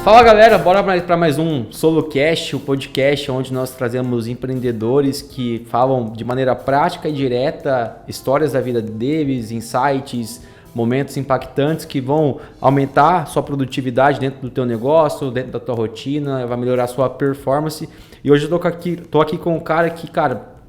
Fala galera, bora para mais um SoloCast, o podcast onde nós trazemos empreendedores que falam de maneira prática e direta histórias da vida deles, insights, momentos impactantes que vão aumentar sua produtividade dentro do teu negócio, dentro da tua rotina, vai melhorar a sua performance. E hoje eu tô aqui com um cara que,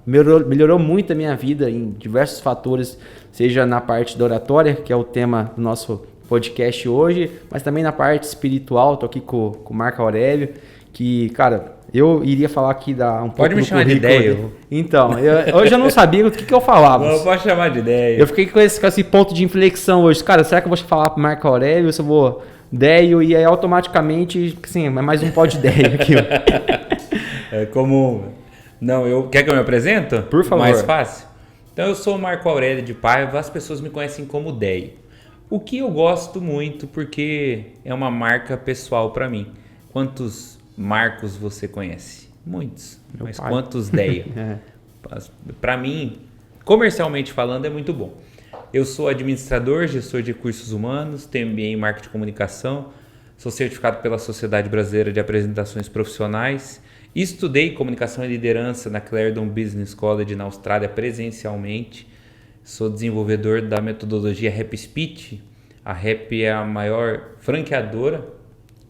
melhorou muito a minha vida em diversos fatores, seja na parte da oratória, que é o tema do nosso podcast hoje, mas também na parte espiritual. Tô aqui com o Marco Aurélio, que, cara, eu iria falar aqui um pouco Pode me chamar de ideia. Então, hoje eu não sabia o que eu falava. Não, pode chamar de ideia. Eu fiquei com esse ponto de inflexão hoje. Cara, será que eu vou falar pro Marco Aurélio ou se eu vou Deio? E aí automaticamente, sim, é mais um pó de ideia aqui. É comum. Não, quer que eu me apresento? Por favor. Mais fácil? Então, eu sou o Marco Aurélio de Paiva, as pessoas me conhecem como Deio. O que eu gosto muito, porque é uma marca pessoal para mim. Quantos Marcos você conhece? Muitos. Meu mas pai. Quantos Deio? Para mim, comercialmente falando, é muito bom. Eu sou administrador, gestor de recursos humanos, tenho MBA em marketing e comunicação, sou certificado pela Sociedade Brasileira de Apresentações Profissionais, estudei comunicação e liderança na Clarendon Business College na Austrália presencialmente. Sou desenvolvedor da metodologia Rap Speech. A Rap é a maior franqueadora,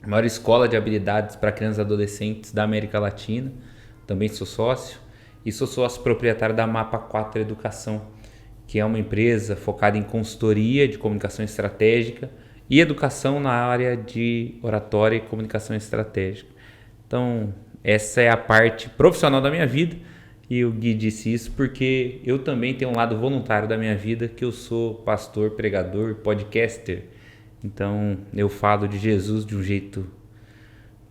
a maior escola de habilidades para crianças e adolescentes da América Latina. Também sou sócio. E sou sócio proprietário da Mapa 4 Educação, que é uma empresa focada em consultoria de comunicação estratégica e educação na área de oratória e comunicação estratégica. Então, essa é a parte profissional da minha vida. E o Gui disse isso porque eu também tenho um lado voluntário da minha vida, que eu sou pastor, pregador, podcaster. Então eu falo de Jesus de um jeito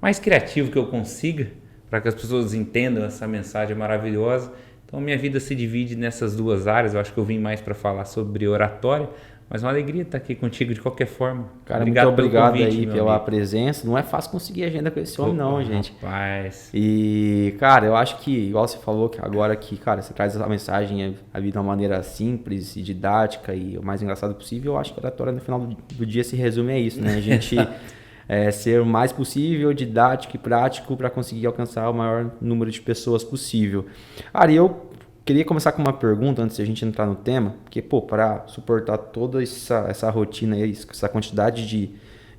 mais criativo que eu consiga, para que as pessoas entendam essa mensagem maravilhosa. Então minha vida se divide nessas duas áreas. Eu acho que eu vim mais para falar sobre oratória, mas uma alegria estar aqui contigo de qualquer forma. Cara, muito obrigado aí pela presença. Não é fácil conseguir agenda com esse homem, não, gente. Rapaz. E, cara, eu acho que, igual você falou que agora que, cara, você traz a mensagem, a vida de uma maneira simples e didática e o mais engraçado possível, eu acho que a oratória no final do dia se resume a isso, né? A gente ser o mais possível, didático e prático para conseguir alcançar o maior número de pessoas possível. Cara, eu queria começar com uma pergunta antes de a gente entrar no tema, porque, para suportar toda essa rotina aí, essa quantidade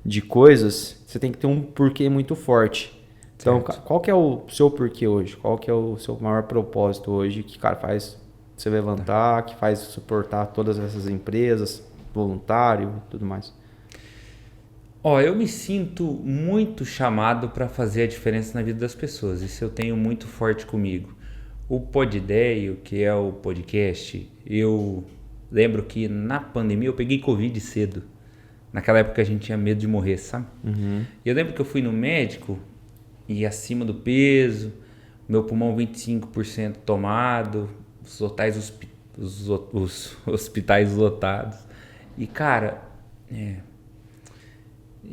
de coisas, você tem que ter um porquê muito forte. Então, certo. Qual que é o seu porquê hoje? Qual que é o seu maior propósito hoje que, cara, faz você levantar, que faz suportar todas essas empresas, voluntário e tudo mais? Eu me sinto muito chamado para fazer a diferença na vida das pessoas. Isso eu tenho muito forte comigo. O Poddeio, que é o podcast, eu lembro que na pandemia eu peguei Covid cedo. Naquela época a gente tinha medo de morrer, sabe? Uhum. E eu lembro que eu fui no médico e acima do peso, meu pulmão 25% tomado, os hospitais lotados. E, cara,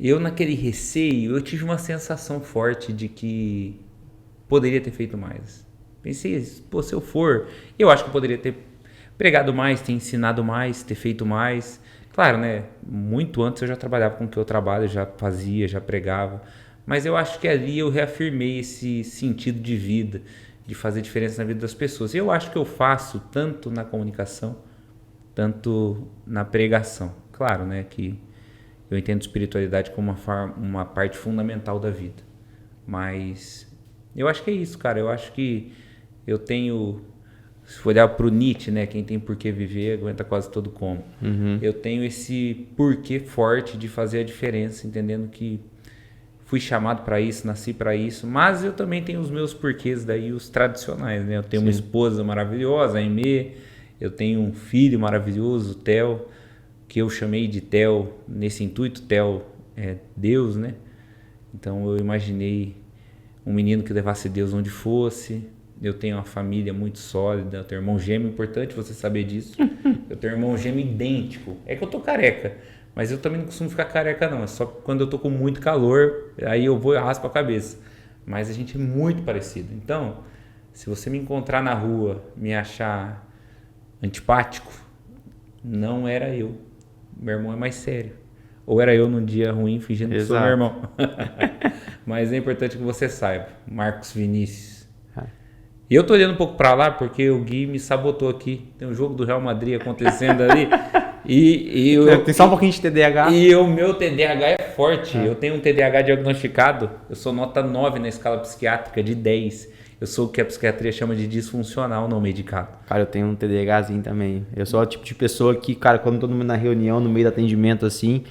eu naquele receio, eu tive uma sensação forte de que poderia ter feito mais. Pensei, se eu for, eu acho que eu poderia ter pregado mais, ter ensinado mais, ter feito mais. Claro, né? Muito antes eu já trabalhava com o que eu trabalho, já fazia, já pregava. Mas eu acho que ali eu reafirmei esse sentido de vida, de fazer diferença na vida das pessoas. E eu acho que eu faço tanto na comunicação, tanto na pregação. Claro, né? Que eu entendo espiritualidade como uma parte fundamental da vida. Mas eu acho que é isso, cara. Eu acho que eu tenho, se for olhar para o Nietzsche, né, quem tem por que viver aguenta quase todo como. Uhum. Eu tenho esse porquê forte de fazer a diferença, entendendo que fui chamado para isso, nasci para isso, mas eu também tenho os meus porquês daí, os tradicionais, né? Eu tenho uma esposa maravilhosa, a Aimee, eu tenho um filho maravilhoso, o Theo, que eu chamei de Theo nesse intuito. Theo é Deus, né? Então eu imaginei um menino que levasse Deus onde fosse. Eu tenho uma família muito sólida, eu tenho um irmão gêmeo, importante você saber disso. Eu tenho um irmão gêmeo idêntico. É que eu tô careca, mas eu também não costumo ficar careca não, é só quando eu tô com muito calor, aí eu vou e raspo a cabeça. Mas a gente é muito parecido. Então, se você me encontrar na rua, me achar antipático, não era eu. Meu irmão é mais sério. ou era eu num dia ruim fingindo que sou meu Exato. irmão. Mas é importante que você saiba, Marcos Vinícius. E eu tô olhando um pouco para lá porque o Gui me sabotou aqui. Tem um jogo do Real Madrid acontecendo ali. Tem só um pouquinho de TDAH. E o meu TDAH é forte. Eu tenho um TDAH diagnosticado. Eu sou nota 9 na escala psiquiátrica de 10. Eu sou o que a psiquiatria chama de disfuncional não medicado. Cara, eu tenho um TDAHzinho também. Eu sou o tipo de pessoa que, cara, quando todo mundo na reunião, no meio do atendimento, assim,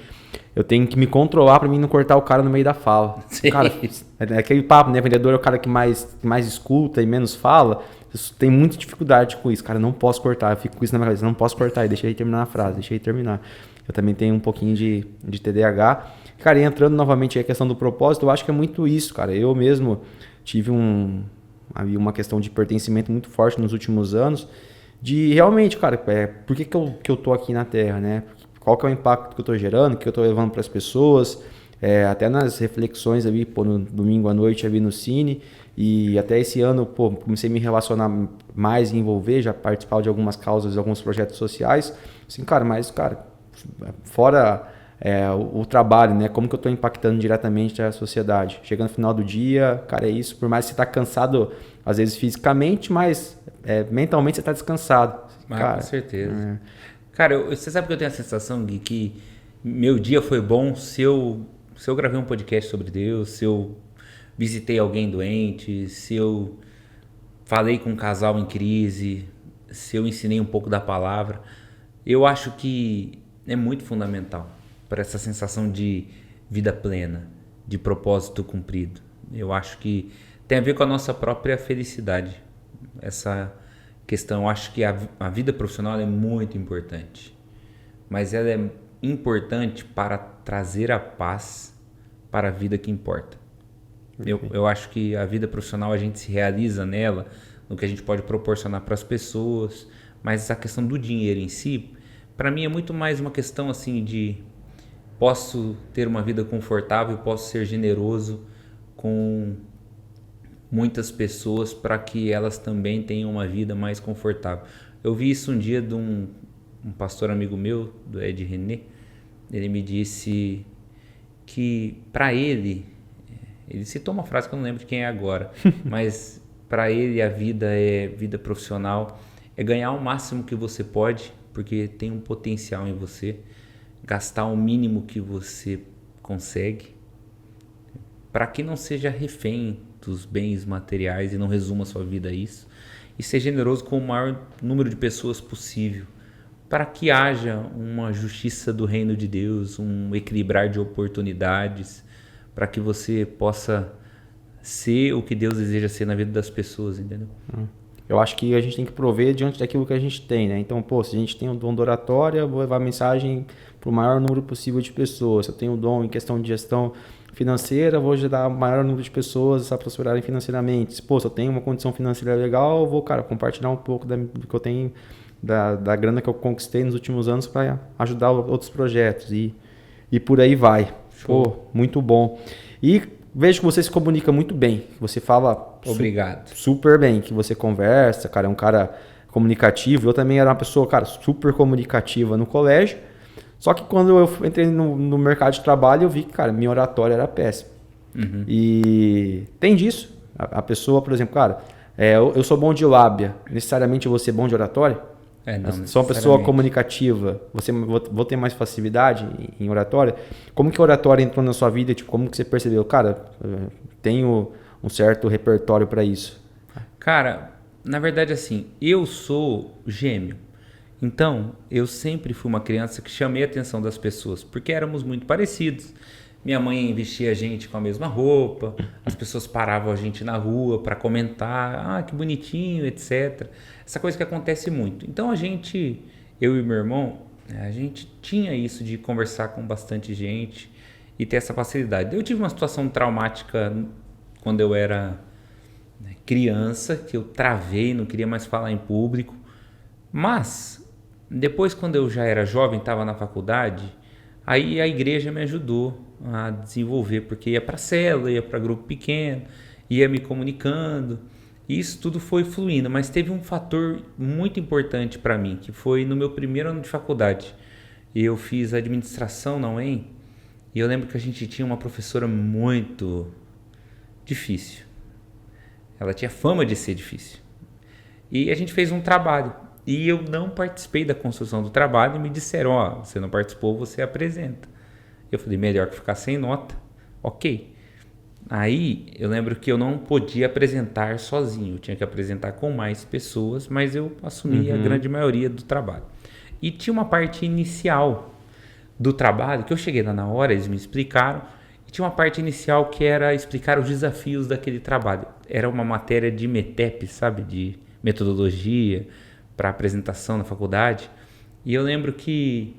eu tenho que me controlar pra mim não cortar o cara no meio da fala. Sim. Cara, é aquele papo, né? Vendedor é o cara que mais escuta e menos fala. Eu tenho muita dificuldade com isso. Cara, não posso cortar. Eu fico com isso na minha cabeça. Não posso cortar. E deixa ele terminar a frase. Deixa ele terminar. Eu também tenho um pouquinho de TDAH. Cara, e entrando novamente aí a questão do propósito, eu acho que é muito isso, cara. Eu mesmo tive uma questão de pertencimento muito forte nos últimos anos, de realmente, cara, por que eu tô aqui na Terra, né? Qual que é o impacto que eu tô gerando, que eu tô levando para as pessoas, até nas reflexões ali, pô, no domingo à noite ali no Cine, e até esse ano, pô, comecei a me relacionar mais e envolver, já participar de algumas causas, de alguns projetos sociais, assim, cara, mas, cara, fora o trabalho, né? Como que eu estou impactando diretamente a sociedade. Chega no final do dia, cara, é isso. Por mais que você está cansado, às vezes fisicamente, mas mentalmente você está descansado. Cara, com certeza. Cara, você sabe que eu tenho a sensação, Gui, que meu dia foi bom se eu gravei um podcast sobre Deus, se eu visitei alguém doente, se eu falei com um casal em crise, se eu ensinei um pouco da palavra. Eu acho que é muito fundamental para essa sensação de vida plena, de propósito cumprido. Eu acho que tem a ver com a nossa própria felicidade. Essa questão, eu acho que a vida profissional é muito importante, mas ela é importante para trazer a paz para a vida que importa. Eu acho que a vida profissional a gente se realiza nela, no que a gente pode proporcionar para as pessoas, mas a questão do dinheiro em si, para mim é muito mais uma questão assim de posso ter uma vida confortável, posso ser generoso com muitas pessoas para que elas também tenham uma vida mais confortável. Eu vi isso um dia de um pastor amigo meu, do Ed René. Ele me disse que para ele citou uma frase que eu não lembro de quem é agora, mas para ele a vida profissional é ganhar o máximo que você pode, porque tem um potencial em você, gastar o mínimo que você consegue, para que não seja refém dos bens materiais e não resuma a sua vida a isso, e ser generoso com o maior número de pessoas possível, para que haja uma justiça do reino de Deus, um equilibrar de oportunidades, para que você possa ser o que Deus deseja ser na vida das pessoas, entendeu? Eu acho que a gente tem que prover diante daquilo que a gente tem, né? Então, pô, se a gente tem o dom da oratória, eu vou levar a mensagem para o maior número possível de pessoas. Se eu tenho o dom em questão de gestão financeira, eu vou ajudar o maior número de pessoas a prosperarem financeiramente. Pô, se eu tenho uma condição financeira legal, eu vou, cara, compartilhar um pouco do que eu tenho, da grana que eu conquistei nos últimos anos para ajudar outros projetos e por aí vai. Show. Pô, muito bom. E vejo que você se comunica muito bem, que você fala super bem, que você conversa, cara, é um cara comunicativo. Eu também era uma pessoa, cara, super comunicativa no colégio, só que quando eu entrei no mercado de trabalho, eu vi que, cara, minha oratória era péssima. E tem disso. A pessoa, por exemplo, cara, eu sou bom de lábia, necessariamente eu vou ser bom de oratória? Não, sou uma pessoa comunicativa, vou ter mais facilidade em oratória? Como que a oratória entrou na sua vida? Tipo, como que você percebeu? Cara, tenho um certo repertório para isso. Cara, na verdade assim, eu sou gêmeo. Então, eu sempre fui uma criança que chamei a atenção das pessoas, porque éramos muito parecidos. Minha mãe vestia a gente com a mesma roupa, as pessoas paravam a gente na rua para comentar, que bonitinho, etc. Essa coisa que acontece muito. Então eu e meu irmão, a gente tinha isso de conversar com bastante gente e ter essa facilidade. Eu tive uma situação traumática quando eu era criança, que eu travei, não queria mais falar em público. Mas, depois quando eu já era jovem, estava na faculdade, aí a igreja me ajudou a desenvolver, porque ia para célula, ia para grupo pequeno, ia me comunicando, e isso tudo foi fluindo, mas teve um fator muito importante para mim, que foi no meu primeiro ano de faculdade. Eu fiz administração na UEM, E eu lembro que a gente tinha uma professora muito difícil. Ela tinha fama de ser difícil. E a gente fez um trabalho. E eu não participei da construção do trabalho e me disseram, ó, você não participou, você apresenta. Eu falei, melhor que ficar sem nota. Ok. Aí eu lembro que eu não podia apresentar sozinho. Eu tinha que apresentar com mais pessoas, mas eu assumi a grande maioria do trabalho. E tinha uma parte inicial do trabalho, que eu cheguei lá na hora, eles me explicaram, e tinha uma parte inicial que era explicar os desafios daquele trabalho. Era uma matéria de METEP, sabe? De metodologia para apresentação na faculdade. E eu lembro que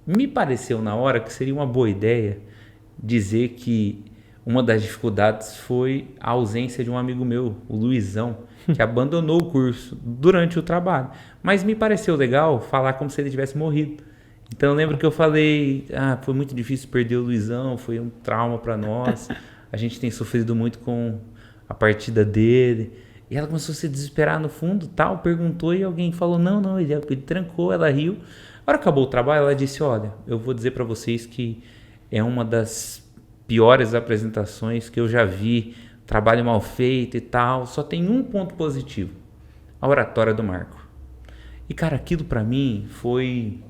me pareceu na hora que seria uma boa ideia dizer que uma das dificuldades foi a ausência de um amigo meu, o Luizão, que abandonou o curso durante o trabalho. Mas me pareceu legal falar como se ele tivesse morrido. Então eu lembro que eu falei, foi muito difícil perder o Luizão, foi um trauma para nós, a gente tem sofrido muito com a partida dele. E ela começou a se desesperar no fundo, tal, perguntou e alguém falou, não, ele trancou, ela riu. A hora que acabou o trabalho, ela disse, olha, eu vou dizer para vocês que é uma das piores apresentações que eu já vi, trabalho mal feito e tal, só tem um ponto positivo, a oratória do Marco. E cara, aquilo para mim foi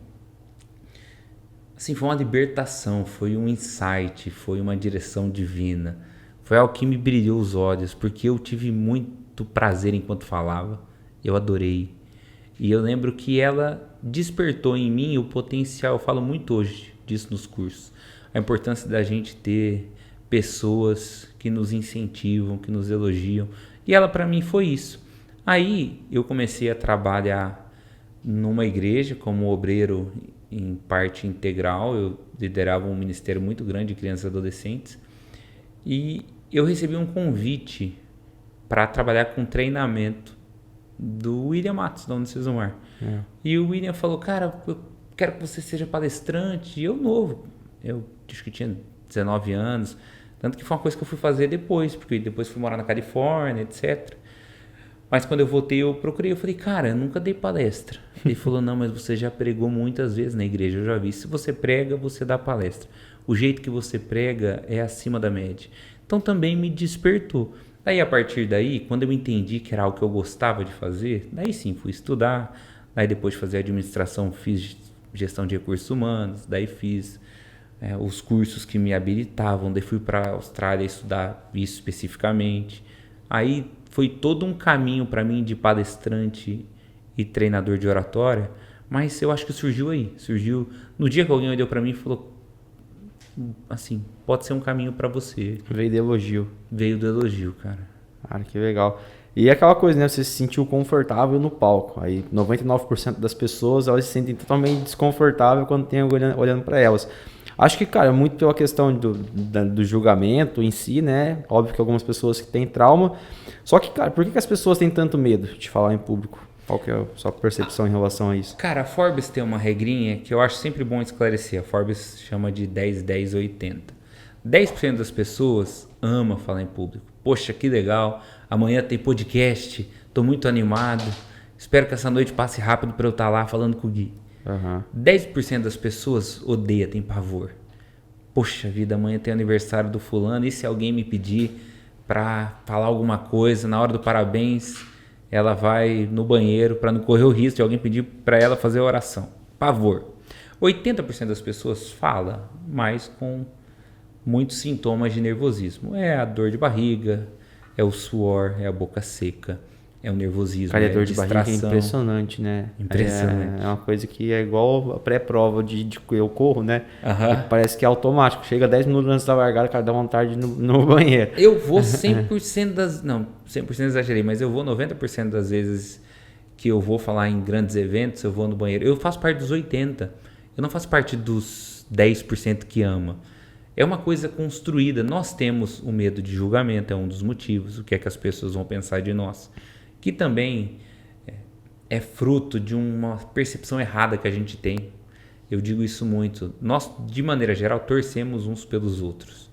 uma libertação, foi um insight, foi uma direção divina, foi algo que me brilhou os olhos, porque eu tive muito prazer enquanto falava, eu adorei. E eu lembro que ela despertou em mim o potencial, eu falo muito hoje disso nos cursos, a importância da gente ter pessoas que nos incentivam, que nos elogiam. E ela para mim foi isso. Aí eu comecei a trabalhar numa igreja como obreiro em parte integral. Eu liderava um ministério muito grande de crianças e adolescentes. E eu recebi um convite para trabalhar com treinamento do William Matos, da Unicesumar. E o William falou, cara, eu quero que você seja palestrante. E eu novo, eu acho que tinha 19 anos, tanto que foi uma coisa que eu fui fazer depois, porque depois fui morar na Califórnia, etc. Mas quando eu voltei, eu procurei, eu falei, cara, eu nunca dei palestra. Ele falou, não, mas você já pregou muitas vezes na igreja, eu já vi. Se você prega, você dá palestra. O jeito que você prega é acima da média. Então também me despertou. Daí, a partir daí, quando eu entendi que era algo que eu gostava de fazer, daí sim, fui estudar. Daí depois de fazer administração, fiz gestão de recursos humanos, daí fiz os cursos que me habilitavam, daí fui para a Austrália estudar isso especificamente. Aí foi todo um caminho para mim de palestrante e treinador de oratória, mas eu acho que surgiu no dia que alguém olhou para mim e falou, assim, pode ser um caminho para você. Veio do elogio. Veio do elogio, cara. Cara, que legal. E aquela coisa, né? Você se sentiu confortável no palco. Aí 99% das pessoas, elas se sentem totalmente desconfortáveis quando tem alguém olhando para elas. Acho que, cara, muito pela questão do julgamento em si, né? Óbvio que algumas pessoas que têm trauma. Só que, cara, por que as pessoas têm tanto medo de falar em público? Qual que é a sua percepção em relação a isso? Cara, a Forbes tem uma regrinha que eu acho sempre bom esclarecer. A Forbes chama de 10, 10, 80. 10% das pessoas ama falar em público. Poxa, que legal. Amanhã tem podcast. Tô muito animado. Espero que essa noite passe rápido para eu estar lá falando com o Gui. 10% das pessoas odeia, tem pavor. Poxa vida, amanhã tem aniversário do fulano. E se alguém me pedir para falar alguma coisa na hora do parabéns, ela vai no banheiro para não correr o risco de alguém pedir para ela fazer a oração. Pavor. 80% das pessoas fala, mas com muitos sintomas de nervosismo. É a dor de barriga, é o suor, é a boca seca, é o nervosismo, cara, é a dor de distração. barriga é impressionante, né? Impressionante. É uma coisa que é igual a pré-prova de eu corro, né? Parece que é automático. Chega 10 minutos antes da largada, cara, dá vontade de ir no banheiro. Eu vou 100% das... Não, 100% exagerei, mas eu vou 90% das vezes que eu vou falar em grandes eventos, eu vou no banheiro. Eu faço parte dos 80%. Eu não faço parte dos 10% que ama. É uma coisa construída. Nós temos o medo de julgamento, é um dos motivos. O que é que as pessoas vão pensar de nós? Que também é fruto de uma percepção errada que a gente tem. Eu digo isso muito. Nós, de maneira geral, torcemos uns pelos outros.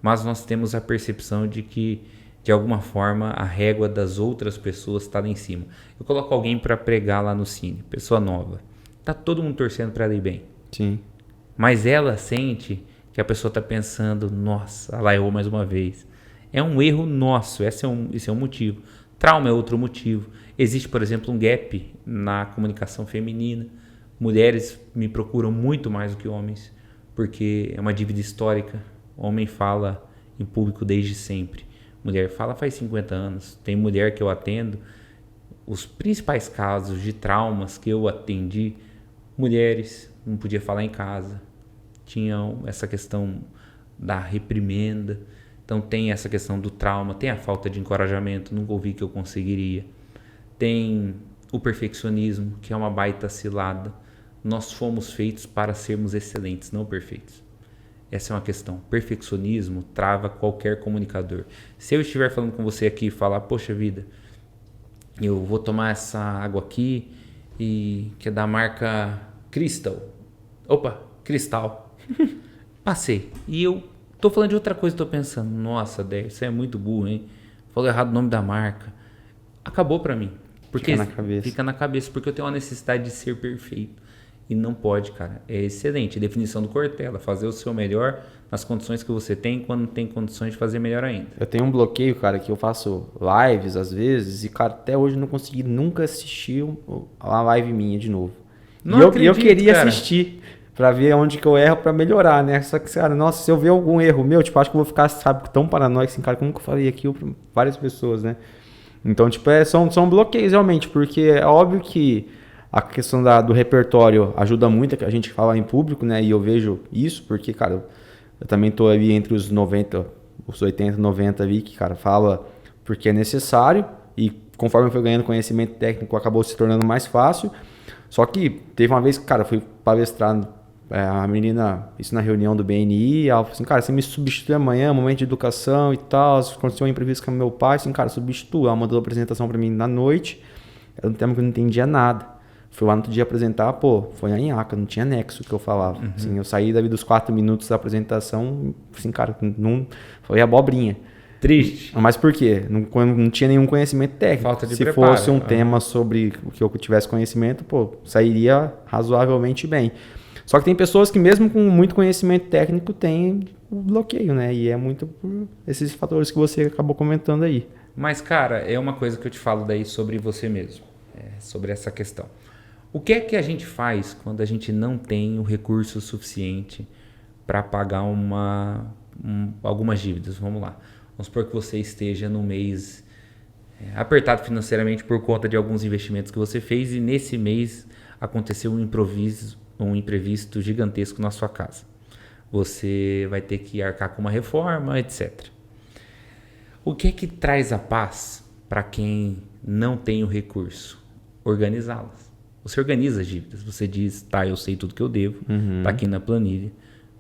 Mas nós temos a percepção de que, de alguma forma, a régua das outras pessoas está lá em cima. Eu coloco alguém para pregar lá no Cine, pessoa nova. Tá todo mundo torcendo para ela ir bem. Sim. Mas ela sente que a pessoa está pensando, nossa, ela errou mais uma vez. É um erro nosso, esse é um motivo. Trauma é outro motivo. Existe, por exemplo, um gap na comunicação feminina. Mulheres me procuram muito mais do que homens, porque é uma dívida histórica. Homem fala em público desde sempre. Mulher fala faz 50 anos. Tem mulher que eu atendo. Os principais casos de traumas que eu atendi, mulheres não podia falar em casa. Tinham essa questão da reprimenda. Então tem essa questão do trauma, tem a falta de encorajamento, nunca ouvi que eu conseguiria. Tem o perfeccionismo, que é uma baita cilada. Nós fomos feitos para sermos excelentes, não perfeitos. Essa é uma questão. Perfeccionismo trava qualquer comunicador. Se eu estiver falando com você aqui e falar, poxa vida, eu vou tomar essa água aqui e que é da marca Cristal. Passei. E eu tô falando de outra coisa, tô pensando, nossa, Décio, você é muito burro, hein? Falou errado o nome da marca. Acabou pra mim. Porque fica na cabeça, porque eu tenho uma necessidade de ser perfeito. E não pode, cara. É excelente. Definição do Cortella, fazer o seu melhor nas condições que você tem, quando tem condições de fazer melhor ainda. Eu tenho um bloqueio, cara, que eu faço lives às vezes e, cara, até hoje eu não consegui nunca assistir uma live minha de novo. E eu queria, cara, assistir pra ver onde que eu erro pra melhorar, né? Só que, cara, nossa, se eu ver algum erro meu, tipo, acho que eu vou ficar, sabe, tão paranoico assim, cara, como que eu falei aqui pra várias pessoas, né? Então, tipo, são bloqueios realmente, porque é óbvio que a questão do repertório ajuda muito a gente falar em público, né? E eu vejo isso, porque, cara, eu também tô ali entre os 90, os 80, 90 ali, que, cara, fala porque é necessário e conforme eu fui ganhando conhecimento técnico, acabou se tornando mais fácil. Só que teve uma vez que, cara, eu fui palestrar, a menina, isso na reunião do BNI, ela falou assim, cara, você me substitui amanhã, momento de educação e tal, aconteceu um imprevisto com meu pai, assim, cara, substitua. Ela mandou a apresentação pra mim na noite, era um tema que eu não entendia nada. Fui lá no outro dia apresentar, pô, foi a nhaca, não tinha nexo que eu falava. Uhum. Assim, eu saí dali dos 4 minutos da apresentação, assim, cara, não foi abobrinha. Triste. Mas por quê? Não tinha nenhum conhecimento técnico. Falta de Se preparo. Fosse um tema sobre o que eu tivesse conhecimento, pô, sairia razoavelmente bem. Só que tem pessoas que mesmo com muito conhecimento técnico têm o bloqueio, né? E é muito por esses fatores que você acabou comentando aí. Mas, cara, é uma coisa que eu te falo daí sobre você mesmo, sobre essa questão. O que é que a gente faz quando a gente não tem o recurso suficiente para pagar algumas dívidas? Vamos lá. Vamos supor que você esteja no mês apertado financeiramente por conta de alguns investimentos que você fez e nesse mês aconteceu um imprevisto gigantesco na sua casa. Você vai ter que arcar com uma reforma, etc. O que é que traz a paz para quem não tem o recurso? Organizá-las. Você organiza as dívidas, você diz, tá, eu sei tudo que eu devo, tá aqui na planilha.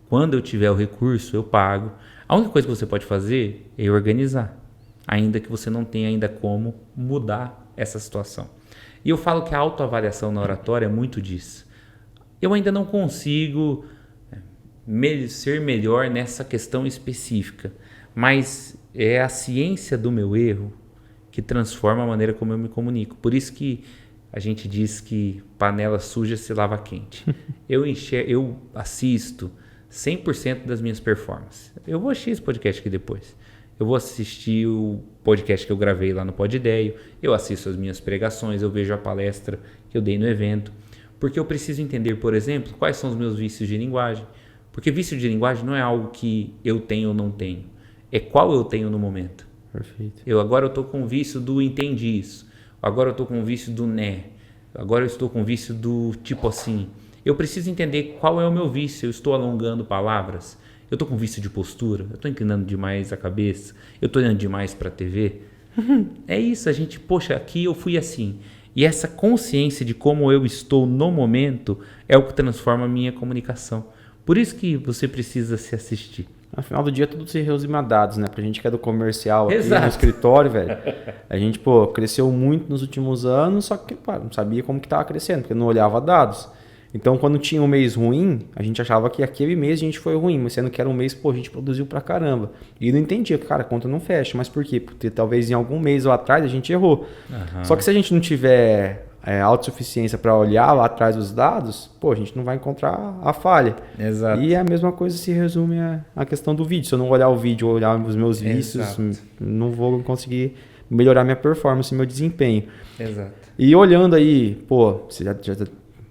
Quando eu tiver o recurso, eu pago. A única coisa que você pode fazer é organizar, ainda que você não tenha ainda como mudar essa situação. E eu falo que a autoavaliação na oratória é muito disso. Eu ainda não consigo ser melhor nessa questão específica, mas é a ciência do meu erro que transforma a maneira como eu me comunico. Por isso que a gente diz que panela suja se lava quente. Eu assisto 100% das minhas performances. Eu vou assistir esse podcast aqui depois. Eu vou assistir o podcast que eu gravei lá no Podidéio. Eu assisto as minhas pregações, eu vejo a palestra que eu dei no evento. Porque eu preciso entender, por exemplo, quais são os meus vícios de linguagem. Porque vício de linguagem não é algo que eu tenho ou não tenho. É qual eu tenho no momento. Perfeito. Agora eu estou com o vício do entendi isso. Agora eu estou com o vício do né. Agora eu estou com o vício do tipo assim. Eu preciso entender qual é o meu vício. Eu estou alongando palavras. Eu estou com vício de postura. Eu estou inclinando demais a cabeça. Eu estou olhando demais para a TV. É isso, a gente, poxa, aqui eu fui assim. E essa consciência de como eu estou no momento é o que transforma a minha comunicação. Por isso que você precisa se assistir. No final do dia, tudo se resume a dados, né? Pra gente que é do comercial aqui Exato. No escritório, velho. A gente, pô, cresceu muito nos últimos anos, só que, pô, não sabia como que tava crescendo, porque não olhava dados. Então, quando tinha um mês ruim, a gente achava que aquele mês a gente foi ruim, mas sendo que era um mês, pô, a gente produziu pra caramba. E não entendia, cara, a conta não fecha. Mas por quê? Porque talvez em algum mês ou atrás a gente errou. Uhum. Só que se a gente não tiver autossuficiência para olhar lá atrás dos dados, pô, a gente não vai encontrar a falha. Exato. E a mesma coisa se resume à questão do vídeo. Se eu não olhar o vídeo, olhar os meus vícios, não vou conseguir melhorar minha performance, meu desempenho. Exato. E olhando aí, pô,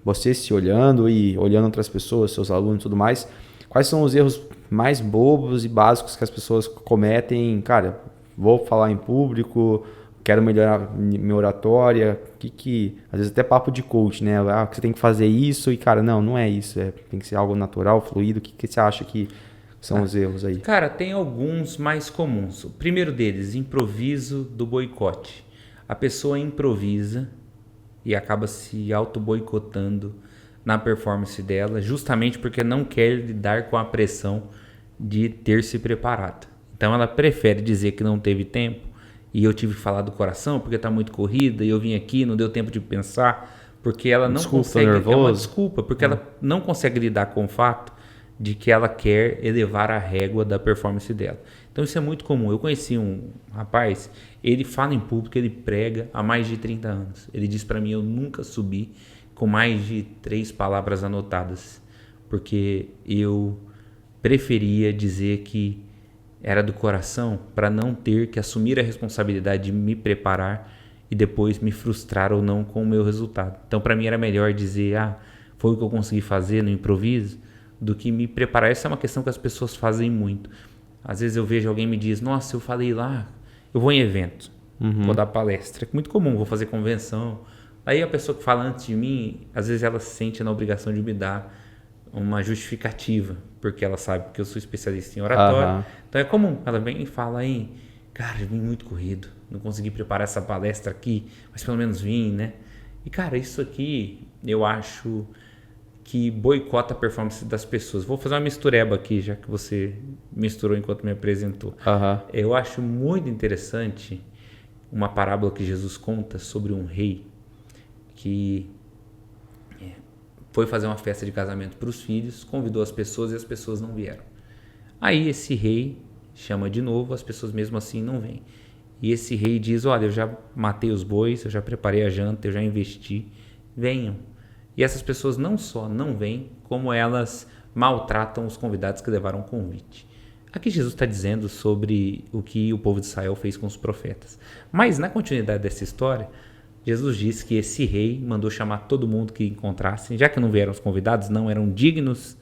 você se olhando e olhando outras pessoas, seus alunos e tudo mais, quais são os erros mais bobos e básicos que as pessoas cometem? Cara, vou falar em público, quero melhorar minha oratória, às vezes até papo de coach, né? Você tem que fazer isso e, cara, não é isso. Tem que ser algo natural, fluido. O que você acha que são os erros aí? Cara, tem alguns mais comuns. O primeiro deles, improviso do boicote. A pessoa improvisa e acaba se auto-boicotando na performance dela, justamente porque não quer lidar com a pressão de ter se preparado. Então ela prefere dizer que não teve tempo e eu tive que falar do coração porque está muito corrida e eu vim aqui, não deu tempo de pensar, porque ela não consegue... nervoso. É uma desculpa, porque ela não consegue lidar com o fato de que ela quer elevar a régua da performance dela. Então isso é muito comum. Eu conheci um rapaz, ele fala em público, ele prega há mais de 30 anos. Ele diz para mim, eu nunca subi com mais de 3 palavras anotadas, porque eu preferia dizer que era do coração para não ter que assumir a responsabilidade de me preparar e depois me frustrar ou não com o meu resultado. Então para mim era melhor dizer, foi o que eu consegui fazer no improviso, do que me preparar. Essa é uma questão que as pessoas fazem muito. Às vezes eu vejo alguém me diz, nossa, eu falei lá, eu vou em evento, vou dar palestra. É muito comum, vou fazer convenção. Aí a pessoa que fala antes de mim, às vezes ela se sente na obrigação de me dar uma justificativa, porque ela sabe que eu sou especialista em oratório. Então é comum, ela vem e fala aí, cara, eu vim muito corrido, não consegui preparar essa palestra aqui, mas pelo menos vim, né? E cara, isso aqui eu acho que boicota a performance das pessoas. Vou fazer uma mistureba aqui, já que você misturou enquanto me apresentou. Eu acho muito interessante uma parábola que Jesus conta sobre um rei que foi fazer uma festa de casamento para os filhos, convidou as pessoas e as pessoas não vieram. Aí esse rei chama de novo, as pessoas mesmo assim não vêm. E esse rei diz, olha, eu já matei os bois, eu já preparei a janta, eu já investi, venham. E essas pessoas não só não vêm, como elas maltratam os convidados que levaram o convite. Aqui Jesus está dizendo sobre o que o povo de Israel fez com os profetas. Mas na continuidade dessa história, Jesus disse que esse rei mandou chamar todo mundo que encontrassem, já que não vieram os convidados, não eram dignos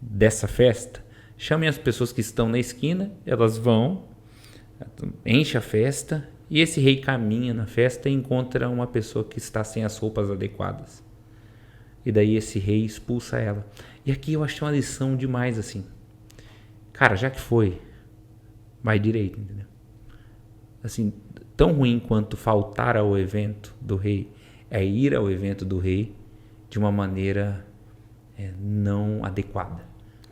dessa festa, chamem as pessoas que estão na esquina, elas vão, enche a festa, e esse rei caminha na festa e encontra uma pessoa que está sem as roupas adequadas. E daí esse rei expulsa ela. E aqui eu achei uma lição demais assim. Cara, já que foi, vai direito, entendeu? Assim, tão ruim quanto faltar ao evento do rei é ir ao evento do rei de uma maneira não adequada.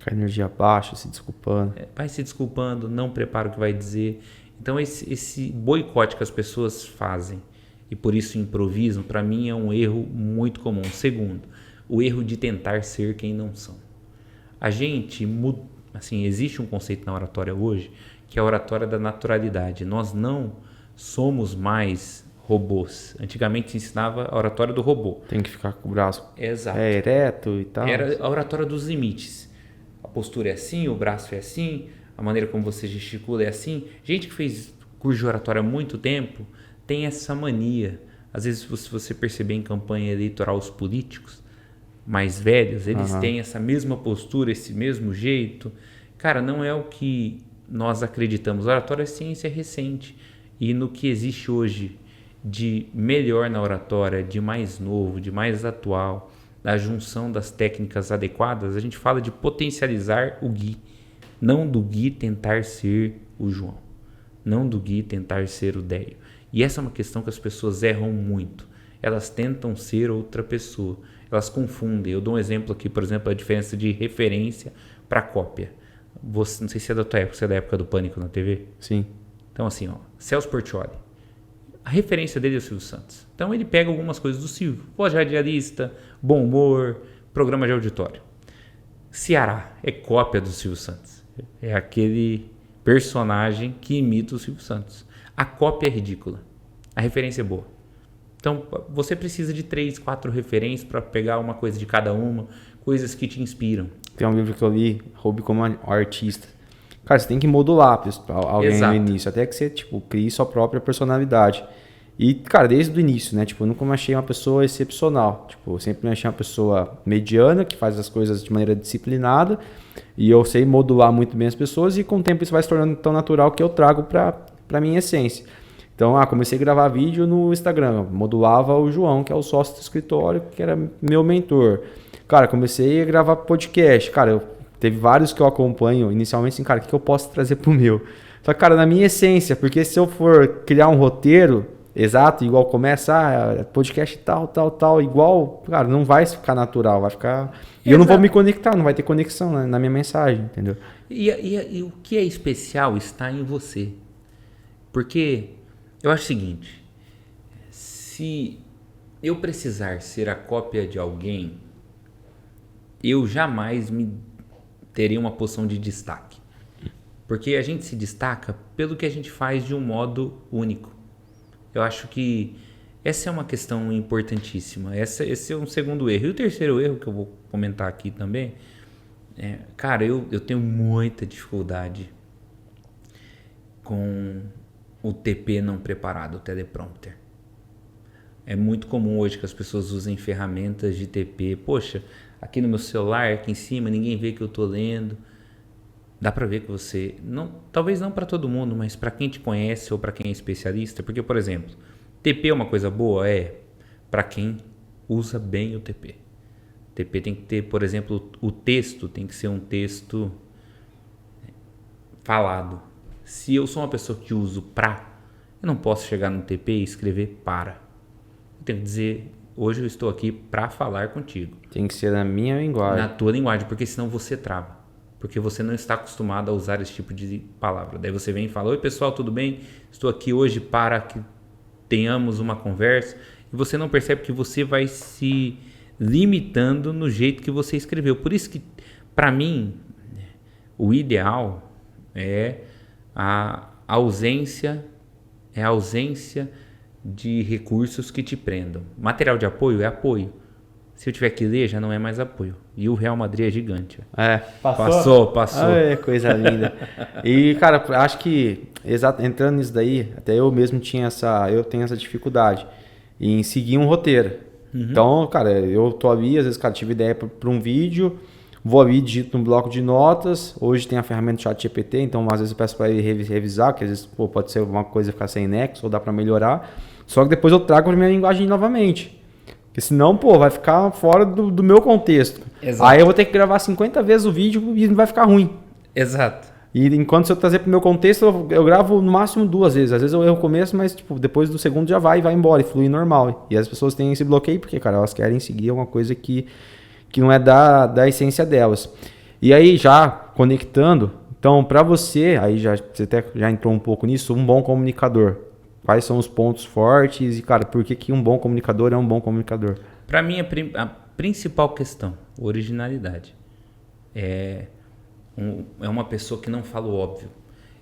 Com a energia baixa, se desculpando. Vai se desculpando, não prepara o que vai dizer. Então esse boicote que as pessoas fazem e por isso improvisam, para mim é um erro muito comum. Segundo, o erro de tentar ser quem não são. A gente, assim, existe um conceito na oratória hoje que é a oratória da naturalidade. Nós não somos mais robôs. Antigamente se ensinava a oratória do robô. Tem que ficar com o braço ereto e tal. Era a oratória dos limites. A postura é assim, o braço é assim, a maneira como você gesticula é assim. Gente que fez curso de oratória há muito tempo tem essa mania. Às vezes, se você perceber em campanha eleitoral, os políticos mais velhos, eles têm essa mesma postura, esse mesmo jeito. Cara, não é o que nós acreditamos. A oratória é ciência recente. E no que existe hoje de melhor na oratória, de mais novo, de mais atual, da junção das técnicas adequadas, a gente fala de potencializar o Gui. Não do Gui tentar ser o João. Não do Gui tentar ser o Déio. E essa é uma questão que as pessoas erram muito. Elas tentam ser outra pessoa. Elas confundem. Eu dou um exemplo aqui, por exemplo, a diferença de referência para cópia. Você, não sei se é da tua época, se é da época do Pânico na TV. Sim. Então assim, Celso Portiolli. A referência dele é o Silvio Santos. Então ele pega algumas coisas do Silvio. Voz radialista, bom humor, programa de auditório. Ceará é cópia do Silvio Santos. É aquele personagem que imita o Silvio Santos. A cópia é ridícula. A referência é boa. Então, você precisa de 3, 4 referências para pegar uma coisa de cada uma, coisas que te inspiram. Tem um livro que eu li, Roube como Artista. Cara, você tem que modular alguém Exato. no início, até que você, tipo, crie sua própria personalidade. E, cara, desde o início, né? Tipo, eu nunca me achei uma pessoa excepcional. Tipo, eu sempre me achei uma pessoa mediana, que faz as coisas de maneira disciplinada. E eu sei modular muito bem as pessoas e com o tempo isso vai se tornando tão natural que eu trago pra minha essência. Então, comecei a gravar vídeo no Instagram. Modulava o João, que é o sócio do escritório, que era meu mentor. Cara, comecei a gravar podcast. Cara, teve vários que eu acompanho inicialmente assim, cara, o que eu posso trazer pro meu? Só que, cara, na minha essência, porque se eu for criar um roteiro exato, igual começa, podcast tal, igual, cara, não vai ficar natural, vai ficar... E eu não vou me conectar, não vai ter conexão na minha mensagem, entendeu? E o que é especial está em você. Porque eu acho o seguinte, se eu precisar ser a cópia de alguém, eu jamais terei uma posição de destaque. Porque a gente se destaca pelo que a gente faz de um modo único. Eu acho que essa é uma questão importantíssima. Esse é um segundo erro. E o terceiro erro que eu vou comentar aqui também, cara, eu tenho muita dificuldade com o TP não preparado, o teleprompter. É muito comum hoje que as pessoas usem ferramentas de TP. Poxa, aqui no meu celular, aqui em cima, ninguém vê que eu estou lendo. Dá para ver que você... talvez não para todo mundo, mas para quem te conhece ou para quem é especialista. Porque, por exemplo, TP é uma coisa boa? Para quem usa bem o TP. TP tem que ter, por exemplo, o texto tem que ser um texto falado. Se eu sou uma pessoa que uso eu não posso chegar no TP e escrever para. Eu tenho que dizer, hoje eu estou aqui para falar contigo. Tem que ser na minha linguagem. Na tua linguagem, porque senão você trava. Porque você não está acostumado a usar esse tipo de palavra. Daí você vem e fala, oi pessoal, tudo bem? Estou aqui hoje para que tenhamos uma conversa. E você não percebe que você vai se limitando no jeito que você escreveu. Por isso que, para mim, o ideal é a ausência de recursos que te prendam. Material de apoio é apoio. Se eu tiver que ler, já não é mais apoio. E o Real Madrid é gigante. Passou. Ai, coisa linda. E, cara, acho que, entrando nisso daí, até eu mesmo eu tenho essa dificuldade em seguir um roteiro. Então, cara, eu tô ali, às vezes, cara, tive ideia para um vídeo, vou ali, digito no bloco de notas. Hoje tem a ferramenta do ChatGPT, então às vezes eu peço para ele revisar, que às vezes pode ser uma coisa ficar sem nexo ou dá para melhorar. Só que depois eu trago para minha linguagem novamente. Porque senão, vai ficar fora do meu contexto. Exato. Aí eu vou ter que gravar 50 vezes o vídeo e não vai ficar ruim. Exato. E enquanto se eu trazer pro meu contexto, eu gravo no máximo 2 vezes. Às vezes eu erro o começo, mas depois do segundo já vai embora e flui normal. E as pessoas têm esse bloqueio porque, cara, elas querem seguir uma coisa que não é da essência delas. E aí, já conectando, então, para você, aí você até já entrou um pouco nisso, um bom comunicador. Quais são os pontos fortes e, cara, por que um bom comunicador é um bom comunicador? Para mim, a principal questão, originalidade. É uma pessoa que não fala o óbvio.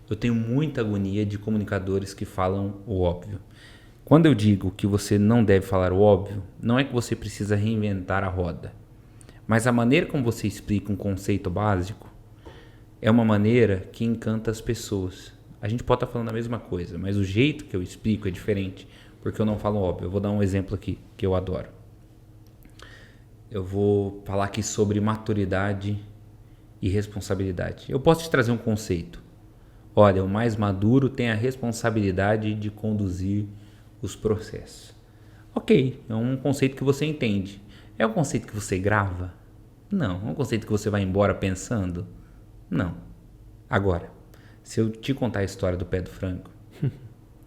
Eu tenho muita agonia de comunicadores que falam o óbvio. Quando eu digo que você não deve falar o óbvio, não é que você precisa reinventar a roda. Mas a maneira como você explica um conceito básico é uma maneira que encanta as pessoas. A gente pode estar falando a mesma coisa, mas o jeito que eu explico é diferente, porque eu não falo óbvio. Eu vou dar um exemplo aqui, que eu adoro. Eu vou falar aqui sobre maturidade e responsabilidade. Eu posso te trazer um conceito. Olha, o mais maduro tem a responsabilidade de conduzir os processos. Ok, é um conceito que você entende. É um conceito que você grava? Não. É um conceito que você vai embora pensando? Não. Agora, se eu te contar a história do pé do frango,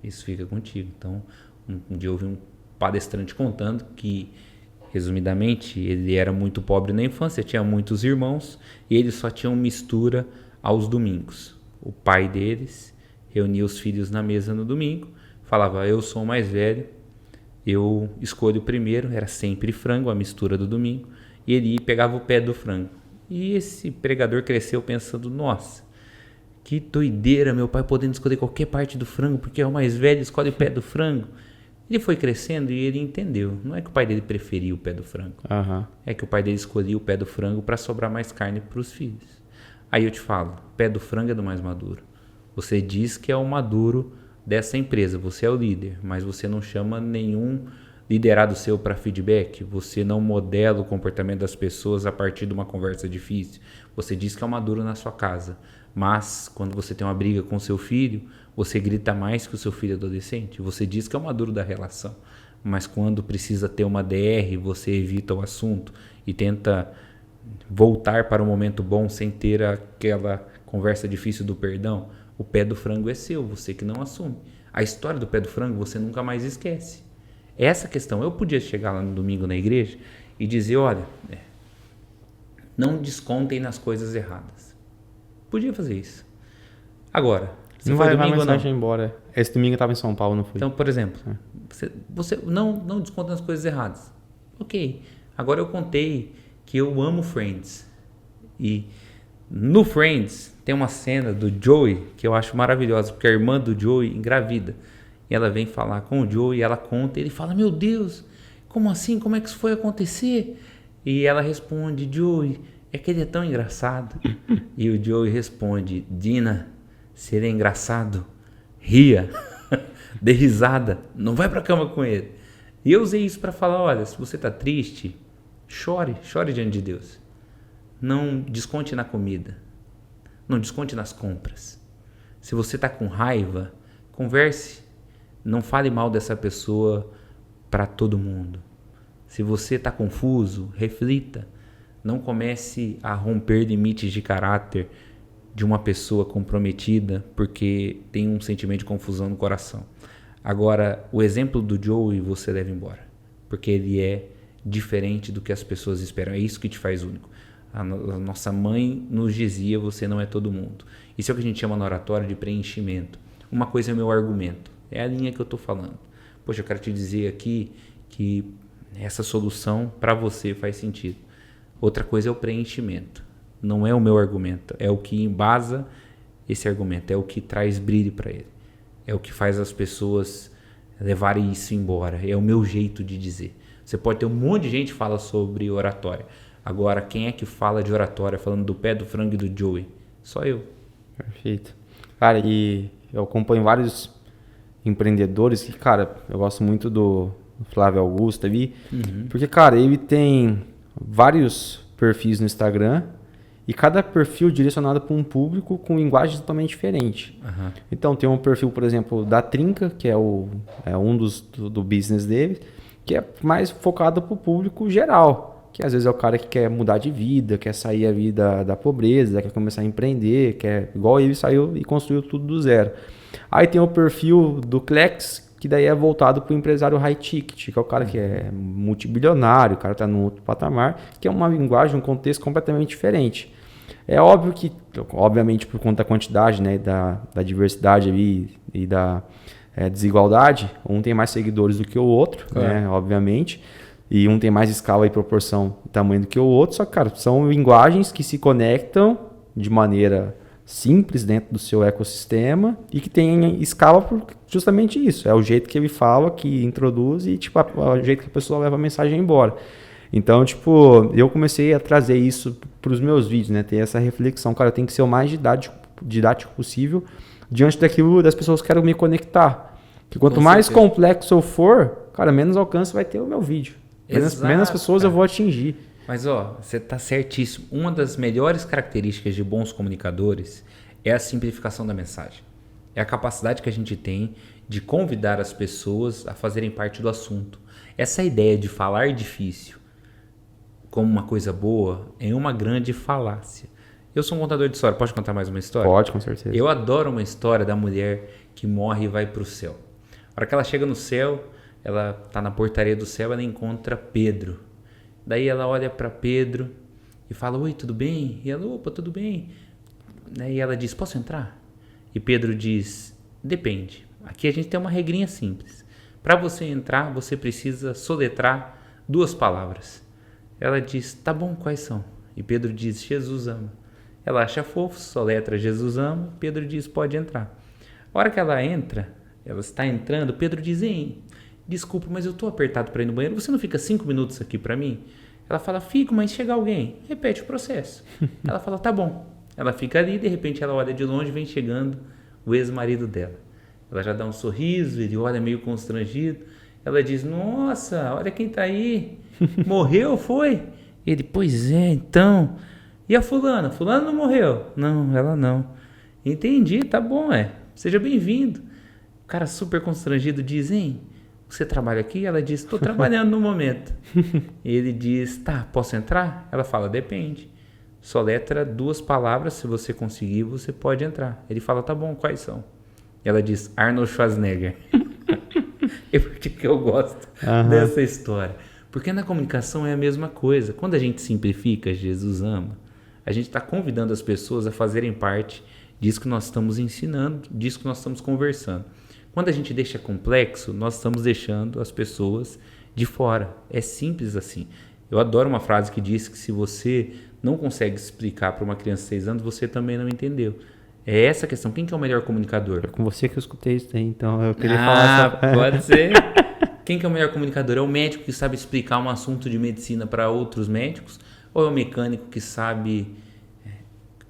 isso fica contigo. Então, um dia eu ouvi um palestrante contando que, resumidamente, ele era muito pobre na infância, tinha muitos irmãos e eles só tinham mistura aos domingos. O pai deles reunia os filhos na mesa no domingo, falava, eu sou o mais velho, eu escolho o primeiro, era sempre frango, a mistura do domingo, e ele pegava o pé do frango. E esse pregador cresceu pensando, nossa, que doideira, meu pai podendo escolher qualquer parte do frango, porque é o mais velho, escolhe o pé do frango. Ele foi crescendo e ele entendeu. Não é que o pai dele preferia o pé do frango. Aham. É que o pai dele escolhia o pé do frango para sobrar mais carne para os filhos. Aí eu te falo, o pé do frango é do mais maduro. Você diz que é o maduro dessa empresa, você é o líder, mas você não chama nenhum liderado seu para feedback, você não modela o comportamento das pessoas a partir de uma conversa difícil. Você diz que é o maduro na sua casa, mas quando você tem uma briga com seu filho, você grita mais que o seu filho adolescente. Você diz que é o maduro da relação, mas quando precisa ter uma DR, você evita o assunto e tenta voltar para o momento bom sem ter aquela conversa difícil do perdão. O pé do frango é seu, você que não assume. A história do pé do frango você nunca mais esquece. Essa questão, eu podia chegar lá no domingo na igreja e dizer, olha, não descontem nas coisas erradas. Podia fazer isso. Agora, se Não foi vai levar a domingo ou não. mensagem embora. Esse domingo eu estava em São Paulo, não fui. Então, por exemplo, você não desconta nas coisas erradas. Ok, agora eu contei que eu amo Friends. E no Friends tem uma cena do Joey que eu acho maravilhosa, porque a irmã do Joey engravida. E ela vem falar com o Joey, ela conta, e ele fala, meu Deus, como assim? Como é que isso foi acontecer? E ela responde, Joey, é que ele é tão engraçado. E o Joey responde, Dina, se ele é engraçado, ria, dê risada, não vai pra cama com ele. E eu usei isso para falar, olha, se você tá triste, chore diante de Deus. Não desconte na comida, não desconte nas compras. Se você tá com raiva, converse. Não fale mal dessa pessoa para todo mundo. Se você está confuso, reflita. Não comece a romper limites de caráter de uma pessoa comprometida porque tem um sentimento de confusão no coração. Agora, o exemplo do Joey você leva embora, porque ele é diferente do que as pessoas esperam. É isso que te faz único. A nossa mãe nos dizia, você não é todo mundo. Isso é o que a gente chama na oratória de preenchimento. Uma coisa é o meu argumento. É a linha que eu estou falando. Poxa, eu quero te dizer aqui que essa solução para você faz sentido. Outra coisa é o preenchimento. Não é o meu argumento. É o que embasa esse argumento. É o que traz brilho para ele. É o que faz as pessoas levarem isso embora. É o meu jeito de dizer. Você pode ter um monte de gente que fala sobre oratória. Agora, quem é que fala de oratória falando do pé do frango e do Joey? Só eu. Perfeito. Cara, e eu acompanho vários empreendedores que, cara, eu gosto muito do Flávio Augusto ali, porque, cara, ele tem vários perfis no Instagram e cada perfil direcionado para um público com linguagem totalmente diferente. Então, tem um perfil, por exemplo, da Trinca, que é um do business dele, que é mais focado para o público geral, que às vezes é o cara que quer mudar de vida, quer sair a vida da pobreza, quer começar a empreender, quer, igual ele saiu e construiu tudo do zero. Aí tem o perfil do Klex, que daí é voltado para o empresário high ticket, que é o cara que é multibilionário, o cara está num outro patamar, que é uma linguagem, um contexto completamente diferente. É óbvio que, obviamente, por conta da quantidade, né, da diversidade ali e da desigualdade, um tem mais seguidores do que o outro, né, obviamente, e um tem mais escala e proporção e tamanho do que o outro, só que, cara, são linguagens que se conectam de maneira simples dentro do seu ecossistema e que tem escala por justamente isso. É o jeito que ele fala, que introduz e tipo, é o jeito que a pessoa leva a mensagem embora. Então, tipo, eu comecei a trazer isso para os meus vídeos, né? Ter essa reflexão. Cara, eu tenho que ser o mais didático possível diante daquilo das pessoas que querem me conectar. Porque quanto mais complexo eu for, cara, menos alcance vai ter o meu vídeo. Menos pessoas eu vou atingir. Mas, ó, você está certíssimo. Uma das melhores características de bons comunicadores é a simplificação da mensagem. É a capacidade que a gente tem de convidar as pessoas a fazerem parte do assunto. Essa ideia de falar difícil como uma coisa boa é uma grande falácia. Eu sou um contador de história. Pode contar mais uma história? Pode, com certeza. Eu adoro uma história da mulher que morre e vai para o céu. A hora que ela chega no céu, ela está na portaria do céu, ela encontra Pedro. Daí ela olha para Pedro e fala, oi, tudo bem? E ela, opa, tudo bem. E ela diz, posso entrar? E Pedro diz, depende. Aqui a gente tem uma regrinha simples. Para você entrar, você precisa soletrar 2 palavras. Ela diz, tá bom, quais são? E Pedro diz, Jesus ama. Ela acha fofo, soletra Jesus ama. Pedro diz, pode entrar. A hora que ela entra, ela está entrando, Pedro diz, hein, desculpa, mas eu tô apertado para ir no banheiro, você não fica 5 minutos aqui para mim? Ela fala, fico, mas chega alguém. Repete o processo. Ela fala, tá bom. Ela fica ali, de repente ela olha de longe, vem chegando o ex-marido dela. Ela já dá um sorriso, ele olha meio constrangido. Ela diz, nossa, olha quem tá aí. Morreu, foi? Ele, pois é, então. E a fulana? Fulana não morreu? Não, ela não. Entendi, tá bom, seja bem-vindo. O cara super constrangido diz, hein, você trabalha aqui? Ela diz, estou trabalhando no momento. Ele diz, tá, posso entrar? Ela fala, depende. Soletra 2 palavras, se você conseguir, você pode entrar. Ele fala, tá bom, quais são? Ela diz, Arnold Schwarzenegger. E por que eu gosto dessa história? Porque na comunicação é a mesma coisa. Quando a gente simplifica, Jesus ama, a gente está convidando as pessoas a fazerem parte disso que nós estamos ensinando, disso que nós estamos conversando. Quando a gente deixa complexo, nós estamos deixando as pessoas de fora. É simples assim. Eu adoro uma frase que diz que se você não consegue explicar para uma criança de 6 anos, você também não entendeu. É essa a questão. Quem que é o melhor comunicador? É com você que eu escutei isso aí, então eu queria falar. Pode ser. Quem que é o melhor comunicador? É o médico que sabe explicar um assunto de medicina para outros médicos? Ou é o mecânico que sabe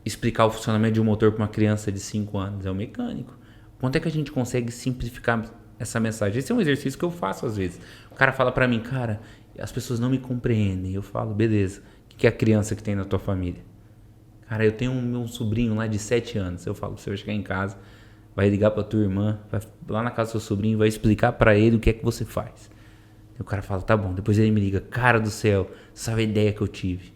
explicar o funcionamento de um motor para uma criança de 5 anos? É o mecânico. Quanto é que a gente consegue simplificar essa mensagem? Esse é um exercício que eu faço às vezes. O cara fala para mim, cara, as pessoas não me compreendem. Eu falo, beleza, o que é a criança que tem na tua família? Cara, eu tenho meu sobrinho lá de 7 anos. Eu falo, você vai chegar em casa, vai ligar pra tua irmã, vai lá na casa do seu sobrinho, vai explicar pra ele o que é que você faz. E o cara fala, tá bom. Depois ele me liga, cara do céu, sabe a ideia que eu tive?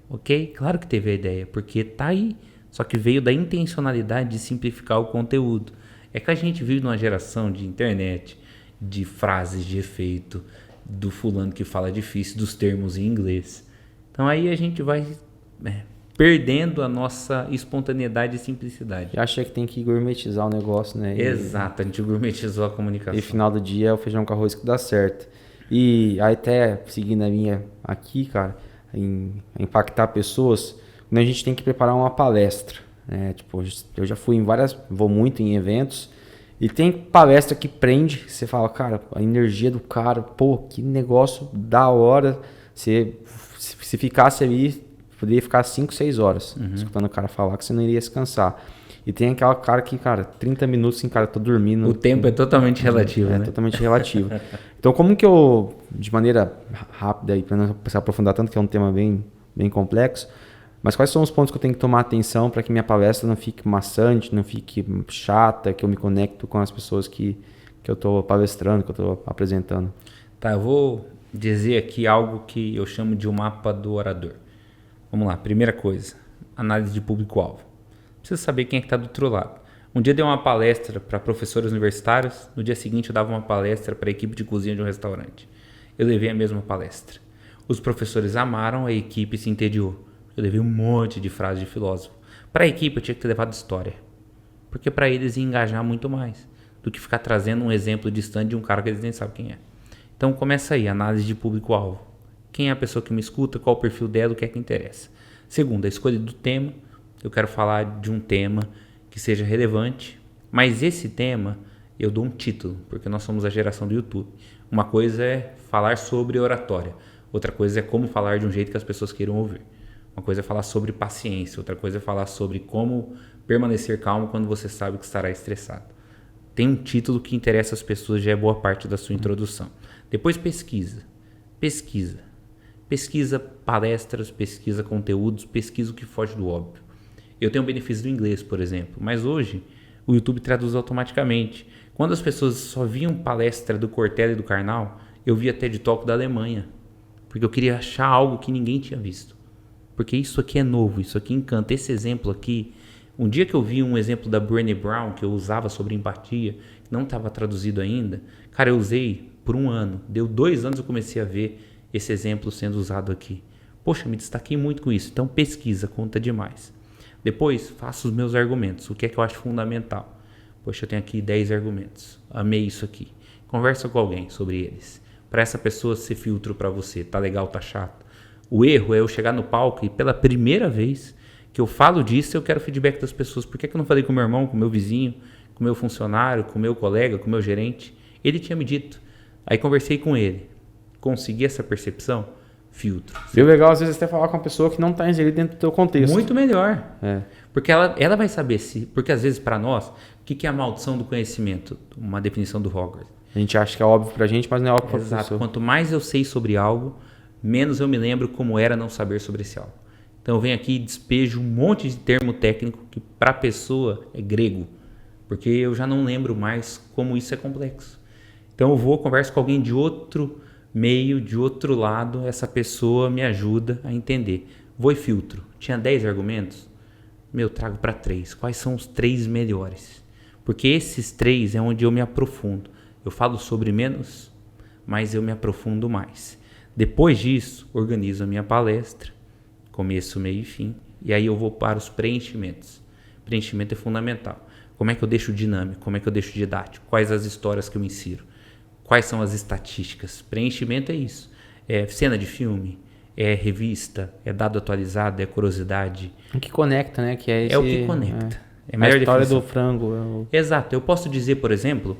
Ok? Claro que teve a ideia, porque tá aí. Só que veio da intencionalidade de simplificar o conteúdo. É que a gente vive numa geração de internet, de frases de efeito, do fulano que fala difícil, dos termos em inglês. Então aí a gente vai perdendo a nossa espontaneidade e simplicidade. Eu achei que tem que gourmetizar o negócio, né? Exato, a gente gourmetizou a comunicação. E final do dia é o feijão com arroz que dá certo. E aí até seguindo a linha aqui, cara, em impactar pessoas, quando a gente tem que preparar uma palestra. Tipo, eu já fui em vou muito em eventos e tem palestra que prende, você fala, cara, a energia do cara, pô, que negócio da hora. Se ficasse ali, poderia ficar 5, 6 horas escutando o cara falar que você não iria se cansar. E tem aquela cara que, cara, 30 minutos assim, cara, tô dormindo. O tempo é totalmente relativo, né? É totalmente relativo. Então, como que eu, de maneira rápida aí, para não precisar aprofundar tanto, que é um tema bem, bem complexo, mas quais são os pontos que eu tenho que tomar atenção para que minha palestra não fique maçante, não fique chata, que eu me conecto com as pessoas que eu estou palestrando, que eu estou apresentando? Tá, eu vou dizer aqui algo que eu chamo de um mapa do orador. Vamos lá, primeira coisa, análise de público-alvo. Precisa saber quem é que está do outro lado. Um dia eu dei uma palestra para professores universitários, no dia seguinte eu dava uma palestra para a equipe de cozinha de um restaurante. Eu levei a mesma palestra. Os professores amaram, a equipe se entediou. Eu levei um monte de frases de filósofo. Para a equipe eu tinha que ter levado história. Porque para eles ia engajar muito mais do que ficar trazendo um exemplo distante de um cara que eles nem sabem quem é. Então começa aí, análise de público-alvo. Quem é a pessoa que me escuta, qual o perfil dela, o que é que interessa. Segundo, a escolha do tema. Eu quero falar de um tema que seja relevante, mas esse tema eu dou um título, porque nós somos a geração do YouTube. Uma coisa é falar sobre oratória, outra coisa é como falar de um jeito que as pessoas queiram ouvir. Uma coisa é falar sobre paciência, outra coisa é falar sobre como permanecer calmo quando você sabe que estará estressado. Tem um título que interessa as pessoas, já é boa parte da sua introdução. Depois pesquisa. Pesquisa palestras, pesquisa conteúdos, pesquisa o que foge do óbvio. Eu tenho o benefício do inglês, por exemplo, mas hoje o YouTube traduz automaticamente. Quando as pessoas só viam palestra do Cortella e do Karnal, eu via TED Talk da Alemanha, porque eu queria achar algo que ninguém tinha visto. Porque isso aqui é novo, isso aqui encanta. Esse exemplo aqui, um dia que eu vi um exemplo da Brené Brown, que eu usava sobre empatia, que não estava traduzido ainda, cara, eu usei por 1 ano. Deu 2 anos eu comecei a ver esse exemplo sendo usado aqui. Poxa, me destaquei muito com isso. Então pesquisa, conta demais. Depois, faço os meus argumentos. O que é que eu acho fundamental? Poxa, eu tenho aqui 10 argumentos. Amei isso aqui. Conversa com alguém sobre eles. Para essa pessoa ser filtro para você. Tá legal, tá chato. O erro é eu chegar no palco e pela primeira vez que eu falo disso, eu quero feedback das pessoas. Por que eu não falei com o meu irmão, com o meu vizinho, com o meu funcionário, com o meu colega, com o meu gerente? Ele tinha me dito. Aí conversei com ele. Consegui essa percepção? Filtro. E o legal, às vezes, até falar com uma pessoa que não está inserida dentro do teu contexto. Muito melhor. É. Porque ela vai saber se... Porque às vezes para nós, o que é a maldição do conhecimento? Uma definição do Hogwarts. A gente acha que é óbvio pra gente, mas não é óbvio pra Exato. pessoa. Quanto mais eu sei sobre algo, menos eu me lembro como era não saber sobre esse algo. Então eu venho aqui e despejo um monte de termo técnico que para a pessoa é grego. Porque eu já não lembro mais como isso é complexo. Então eu vou, converso com alguém de outro meio, de outro lado, essa pessoa me ajuda a entender. Vou e filtro. Tinha 10 argumentos? Trago para 3. Quais são os 3 melhores? Porque esses 3 é onde eu me aprofundo. Eu falo sobre menos, mas eu me aprofundo mais. Depois disso, organizo a minha palestra, começo, meio e fim, e aí eu vou para os preenchimentos. Preenchimento é fundamental. Como é que eu deixo dinâmico? Como é que eu deixo didático? Quais as histórias que eu insiro? Quais são as estatísticas? Preenchimento é isso. É cena de filme, é revista, é dado atualizado, é curiosidade. O que conecta, né? Que é, esse, é o que conecta. É a história definição. Do frango. Exato. Eu posso dizer, por exemplo,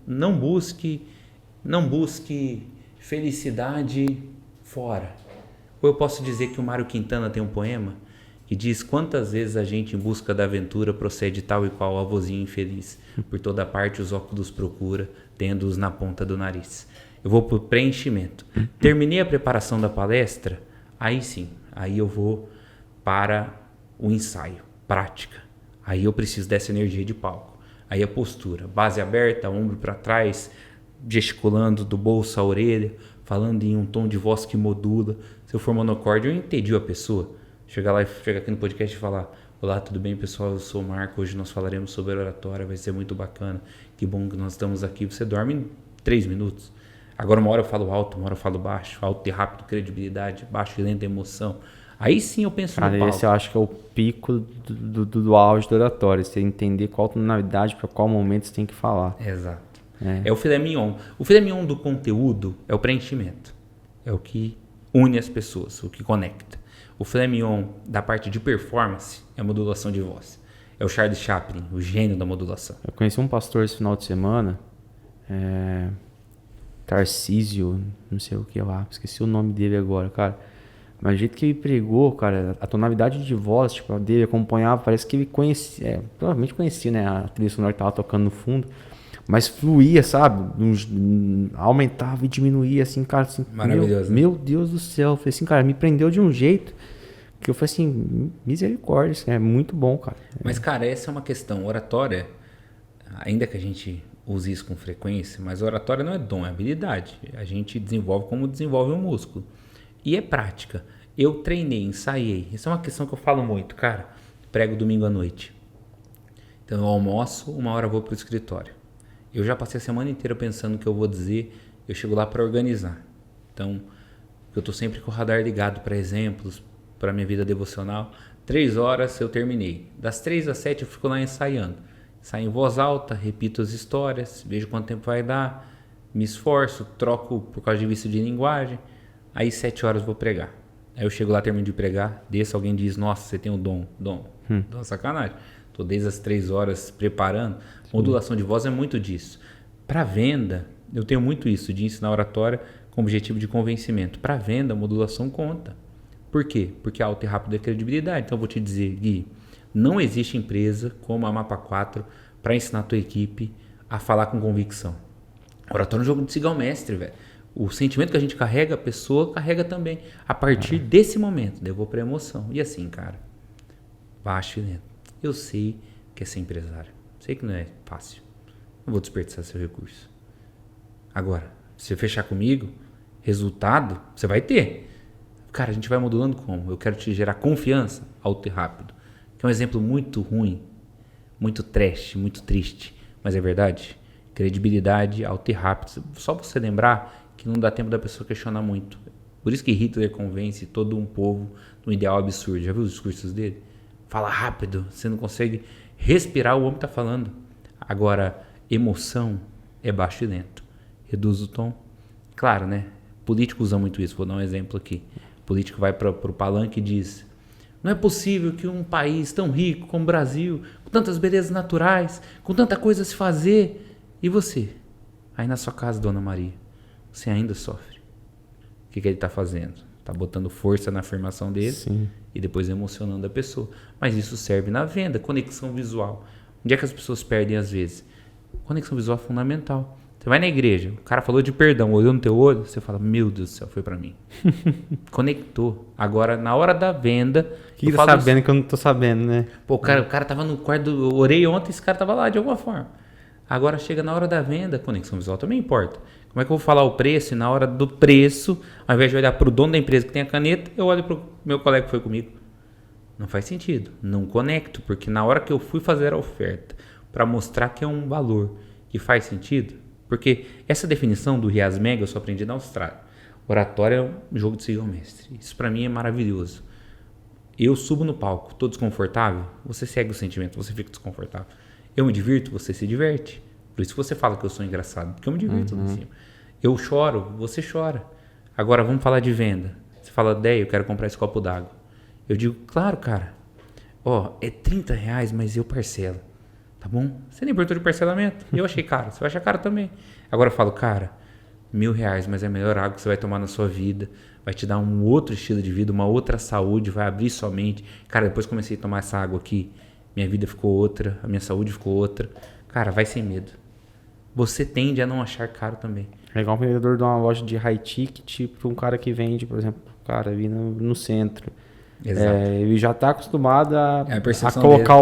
não busque felicidade fora. Ou eu posso dizer que o Mário Quintana tem um poema que diz quantas vezes a gente em busca da aventura procede tal e qual avôzinho infeliz. Por toda parte os óculos procura, tendo-os na ponta do nariz. Eu vou para o preenchimento. Terminei a preparação da palestra, aí sim, aí eu vou para o ensaio, prática. Aí eu preciso dessa energia de palco. Aí a postura, base aberta, ombro para trás, gesticulando do bolso à orelha, falando em um tom de voz que modula. Se eu for monocorde, eu entendi a pessoa. Chegar aqui no podcast e falar: olá, tudo bem, pessoal? Eu sou o Marco, hoje nós falaremos sobre oratória, vai ser muito bacana. Que bom que nós estamos aqui. Você dorme em 3 minutos. Agora uma hora eu falo alto, uma hora eu falo baixo. Alto e rápido, credibilidade. Baixo e lento, emoção. Aí sim eu penso no palco. Esse eu acho que é o pico do auge do oratório. Você entender qual tonalidade para qual momento você tem que falar. Exato. É o filé mignon. O filé mignon do conteúdo é o preenchimento. É o que une as pessoas, o que conecta. O filé mignon da parte de performance é a modulação de voz. É o Charles Chaplin, o gênio da modulação. Eu conheci um pastor esse final de semana, Tarcísio, não sei o que lá, esqueci o nome dele agora, cara. Mas o jeito que ele pregou, cara, a tonalidade de voz tipo, dele acompanhava, parece que ele conhecia, provavelmente conhecia, né, a trilha sonora que tava tocando no fundo, mas fluía, sabe? Aumentava e diminuía, assim, cara, assim, maravilhoso. Meu Deus do céu, eu falei assim, cara, me prendeu de um jeito que eu falei assim, misericórdia, isso é muito bom, cara. Mas, cara, essa é uma questão, oratória, ainda que a gente use isso com frequência, mas oratória não é dom, é habilidade. A gente desenvolve como desenvolve um músculo. E é prática. Eu treinei, ensaiei. Isso é uma questão que eu falo muito, cara. Prego domingo à noite. Então eu almoço, 1 hora eu vou pro escritório. Eu já passei a semana inteira pensando o que eu vou dizer. Eu chego lá para organizar. Então, eu tô sempre com o radar ligado para exemplos, para minha vida devocional. 3 horas eu terminei. Das 3 às 7 eu fico lá ensaiando. Saio em voz alta, repito as histórias, vejo quanto tempo vai dar, me esforço, troco por causa de vício de linguagem. Aí 7 horas eu vou pregar. Aí eu chego lá, termino de pregar, desço, alguém diz, nossa, você tem o dom. Dom, sacanagem. Tô desde as 3 horas preparando. Modulação de voz é muito disso. Para venda, eu tenho muito isso, de ensinar oratória com objetivo de convencimento. Para venda, a modulação conta. Por quê? Porque alto e rápido é credibilidade. Então eu vou te dizer, Gui, não existe empresa como a Mapa 4 para ensinar a tua equipe a falar com convicção. Oratório é um jogo de siga ao mestre, velho. O sentimento que a gente carrega, a pessoa carrega também. A partir desse momento, eu vou para emoção. E assim, cara, baixo e lento. Eu sei que é ser empresário. Sei que não é fácil. Não vou desperdiçar seu recurso. Agora, se você fechar comigo, resultado, você vai ter. Cara, a gente vai modulando como? Eu quero te gerar confiança, alto e rápido. Que é um exemplo muito ruim, muito trash, muito triste. Mas é verdade. Credibilidade, alto e rápido. Só você lembrar que não dá tempo da pessoa questionar muito. Por isso que Hitler convence todo um povo de um ideal absurdo. Já viu os discursos dele? Fala rápido, você não consegue respirar, o homem está falando. Agora, emoção é baixo e lento. Reduz o tom. Claro, né? Político usa muito isso. Vou dar um exemplo aqui. O político vai para o palanque e diz: não é possível que um país tão rico como o Brasil, com tantas belezas naturais, com tanta coisa a se fazer, e você? Aí na sua casa, Dona Maria, você ainda sofre. O que ele está fazendo? Está botando força na afirmação dele. Sim. E depois emocionando a pessoa. Mas isso serve na venda, conexão visual. Onde é que as pessoas perdem às vezes? Conexão visual é fundamental. Você vai na igreja, o cara falou de perdão, olhou no teu olho, você fala, meu Deus do céu, foi pra mim. Conectou. Agora, na hora da venda... Que tá sabendo que eu não tô sabendo, né? Pô, o cara tava no quarto, eu orei ontem, esse cara tava lá de alguma forma. Agora chega na hora da venda, conexão visual também importa. Como é que eu vou falar o preço e na hora do preço, ao invés de olhar pro dono da empresa que tem a caneta, eu olho pro meu colega que foi comigo? Não faz sentido. Não conecto, porque na hora que eu fui fazer a oferta para mostrar que é um valor que faz sentido, porque essa definição do Rias Mega eu só aprendi na Austrália. Oratório é um jogo de seguir o mestre. Isso para mim é maravilhoso. Eu subo no palco, tô desconfortável, você segue o sentimento, você fica desconfortável. Eu me divirto, você se diverte. Por isso que você fala que eu sou engraçado, porque eu me divirto lá em cima. Eu choro, você chora. Agora vamos falar de venda. Você fala, Déia, eu quero comprar esse copo d'água. Eu digo, claro, cara. Ó, é R$30, mas eu parcelo. Tá bom? Você nem perguntou de parcelamento. Eu achei caro, você vai achar caro também. Agora eu falo, cara, R$1.000, mas é a melhor água que você vai tomar na sua vida. Vai te dar um outro estilo de vida, uma outra saúde, vai abrir sua mente. Cara, depois que comecei a tomar essa água aqui, minha vida ficou outra, a minha saúde ficou outra. Cara, vai sem medo. Você tende a não achar caro também. É igual um vendedor de uma loja de high ticket para um cara que vende, por exemplo, cara, ali no centro. Exato. Ele já está acostumado a percepção colocar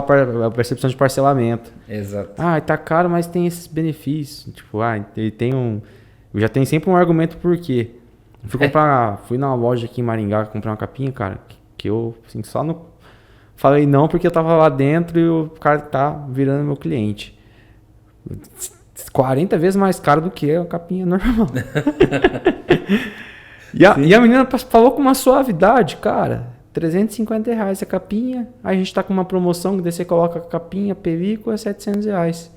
a percepção de parcelamento. Exato. Ah, tá caro, mas tem esses benefícios. Tipo, ele tem eu já tenho sempre um argumento por quê. Fui numa loja aqui em Maringá comprar uma capinha, cara, que eu assim, só não falei não porque eu tava lá dentro e o cara tá virando meu cliente. 40 vezes mais caro do que a capinha normal. E a menina falou com uma suavidade, cara. R$350 a capinha. Aí a gente tá com uma promoção que daí você coloca a capinha, película, R$700.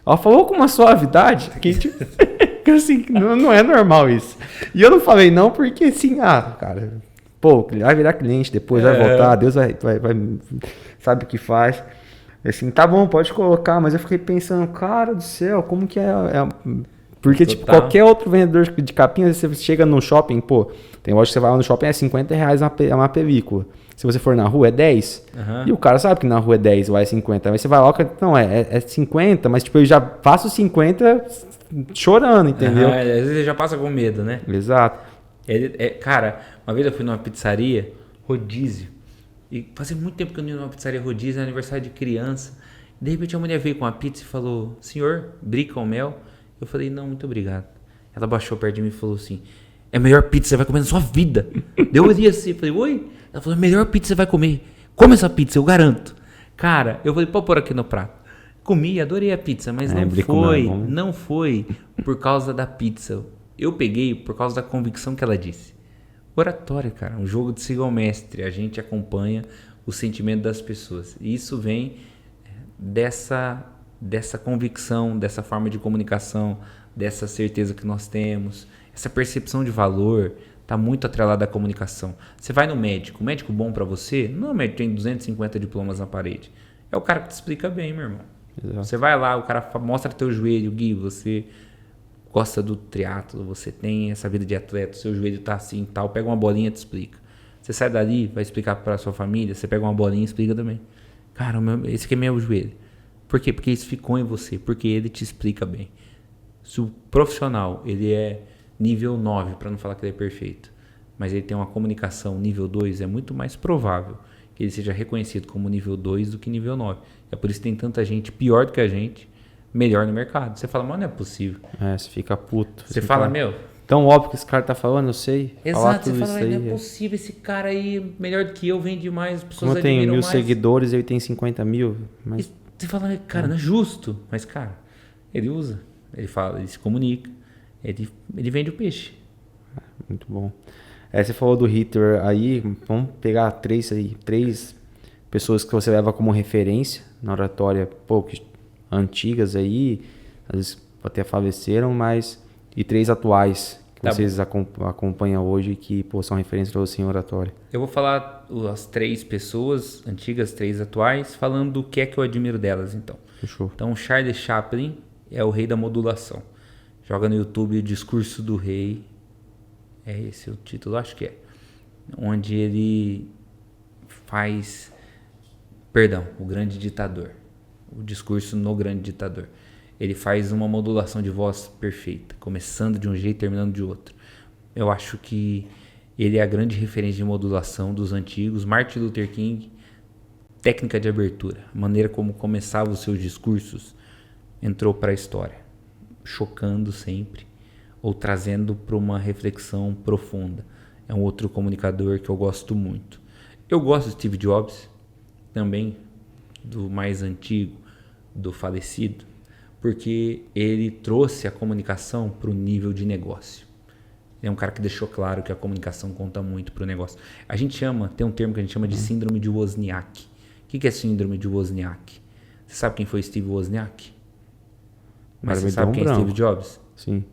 Ela falou com uma suavidade que assim, não é normal isso. E eu não falei não porque assim, cara, pô, vai virar cliente, depois vai voltar, Deus vai sabe o que faz. Assim, tá bom, pode colocar, mas eu fiquei pensando, cara do céu, como que é porque, tipo, qualquer outro vendedor de capinha, você chega no shopping, pô, tem loja que você vai lá no shopping, é R$50 uma película. Se você for na rua, é 10. E o cara sabe que na rua é 10, lá é 50. Mas você vai lá, não, é 50, mas, tipo, eu já passo 50 chorando, entendeu? Às vezes ele já passa com medo, né? Exato. Cara, uma vez eu fui numa pizzaria, rodízio, e fazia muito tempo que eu não ia numa pizzaria rodízio, aniversário de criança. De repente a mulher veio com a pizza e falou, senhor, brie com mel? Eu falei, não, muito obrigado. Ela baixou perto de mim e falou assim, é a melhor pizza que você vai comer na sua vida. Eu olhei assim, falei, oi? Ela falou, a melhor pizza que você vai comer. Come essa pizza, eu garanto. Cara, eu falei, pode pôr aqui no prato. Comi, adorei a pizza, mas não foi por causa da pizza. Eu peguei por causa da convicção que ela disse. Oratório, cara, um jogo de siga ao mestre. A gente acompanha o sentimento das pessoas. E isso vem dessa convicção, dessa forma de comunicação, dessa certeza que nós temos. Essa percepção de valor está muito atrelada à comunicação. Você vai no médico, o médico bom para você, não é o médico que tem 250 diplomas na parede. É o cara que te explica bem, meu irmão. Exato. Você vai lá, o cara mostra teu joelho, Gui, você gosta do triatlo, você tem essa vida de atleta, seu joelho tá assim e tal, pega uma bolinha e te explica. Você sai dali, vai explicar para sua família, você pega uma bolinha e explica também. Cara, esse aqui é meu joelho. Por quê? Porque isso ficou em você, porque ele te explica bem. Se o profissional, ele é nível 9, para não falar que ele é perfeito, mas ele tem uma comunicação nível 2, é muito mais provável que ele seja reconhecido como nível 2 do que nível 9. É por isso que tem tanta gente pior do que a gente, melhor no mercado. Você fala, mano, não é possível. Você fica puto. Você fala, meu... Tão óbvio que esse cara tá falando, eu sei. Exato, você fala, não é possível, esse cara aí, melhor do que eu, vende mais, as pessoas admiram mais. Como eu tenho 1.000 seguidores, ele tem 50 mil. Mas... Você fala, cara, não é justo. Mas, cara, ele usa, ele fala, ele se comunica, ele vende o peixe. Muito bom. Você falou do hitter aí, vamos pegar três pessoas que você leva como referência na oratória, antigas aí, às vezes até faleceram, mas e 3 atuais que vocês acompanham hoje que são referências para você em oratória. Eu vou falar as 3 pessoas antigas, 3 atuais, falando do que é que eu admiro delas, então. Fechou. Então, Charles Chaplin é o rei da modulação. Joga no YouTube o Discurso do Rei. É esse o título, acho que é. Onde ele faz... Perdão, O Grande Ditador. O discurso no Grande Ditador. Ele faz uma modulação de voz perfeita, começando de um jeito e terminando de outro. Eu acho que ele é a grande referência de modulação dos antigos. Martin Luther King, técnica de abertura, a maneira como começava os seus discursos, entrou para a história, chocando sempre, ou trazendo para uma reflexão profunda. É um outro comunicador que eu gosto muito. Eu gosto de Steve Jobs, também do mais antigo, do falecido, porque ele trouxe a comunicação para o nível de negócio. É um cara que deixou claro que a comunicação conta muito para o negócio. A gente chama, tem um termo que a gente chama de síndrome de Wozniak. O que é síndrome de Wozniak? Você sabe quem foi Steve Wozniak? Mas você sabe quem é Steve Jobs? Sim.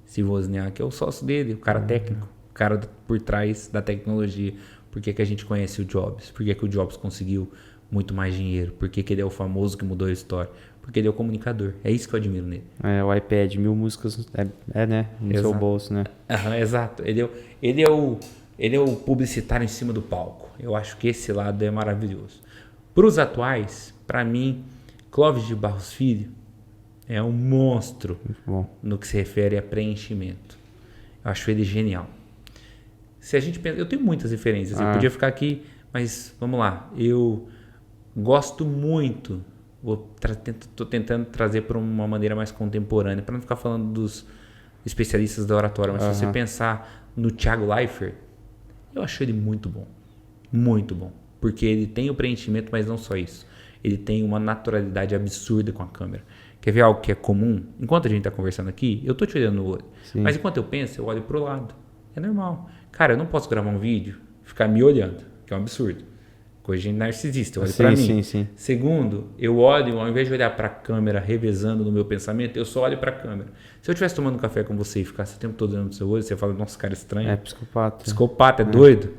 Steve Wozniak é o sócio dele, o cara técnico, o cara por trás da tecnologia. Por que a gente conhece o Jobs? Por que o Jobs conseguiu muito mais dinheiro? Por que ele é o famoso que mudou a história? Porque ele é o comunicador. É isso que eu admiro nele. O iPad, 1000 músicas, né? No seu bolso, né? Exato. Ele é o publicitário em cima do palco. Eu acho que esse lado é maravilhoso. Para os atuais, para mim, Clóvis de Barros Filho é um monstro no que se refere a preenchimento. Eu acho ele genial. Se a gente pensa, eu tenho muitas referências. Eu podia ficar aqui, mas vamos lá. Eu gosto muito. Estou tentando trazer para uma maneira mais contemporânea, para não ficar falando dos especialistas da oratória, mas se você pensar no Thiago Leifert, eu acho ele muito bom. Muito bom. Porque ele tem o preenchimento, mas não só isso. Ele tem uma naturalidade absurda com a câmera. Quer ver algo que é comum? Enquanto a gente está conversando aqui, eu estou te olhando no olho. Sim. Mas enquanto eu penso, eu olho para o lado. É normal. Cara, eu não posso gravar um vídeo e ficar me olhando, que é um absurdo. Coisa de narcisista, eu olho para mim. Sim. Segundo, eu olho, ao invés de olhar para a câmera revezando no meu pensamento, eu só olho para a câmera. Se eu estivesse tomando café com você e ficasse o tempo todo olhando no seu olho, você fala, nossa, cara estranho. É psicopata. Psicopata, é doido.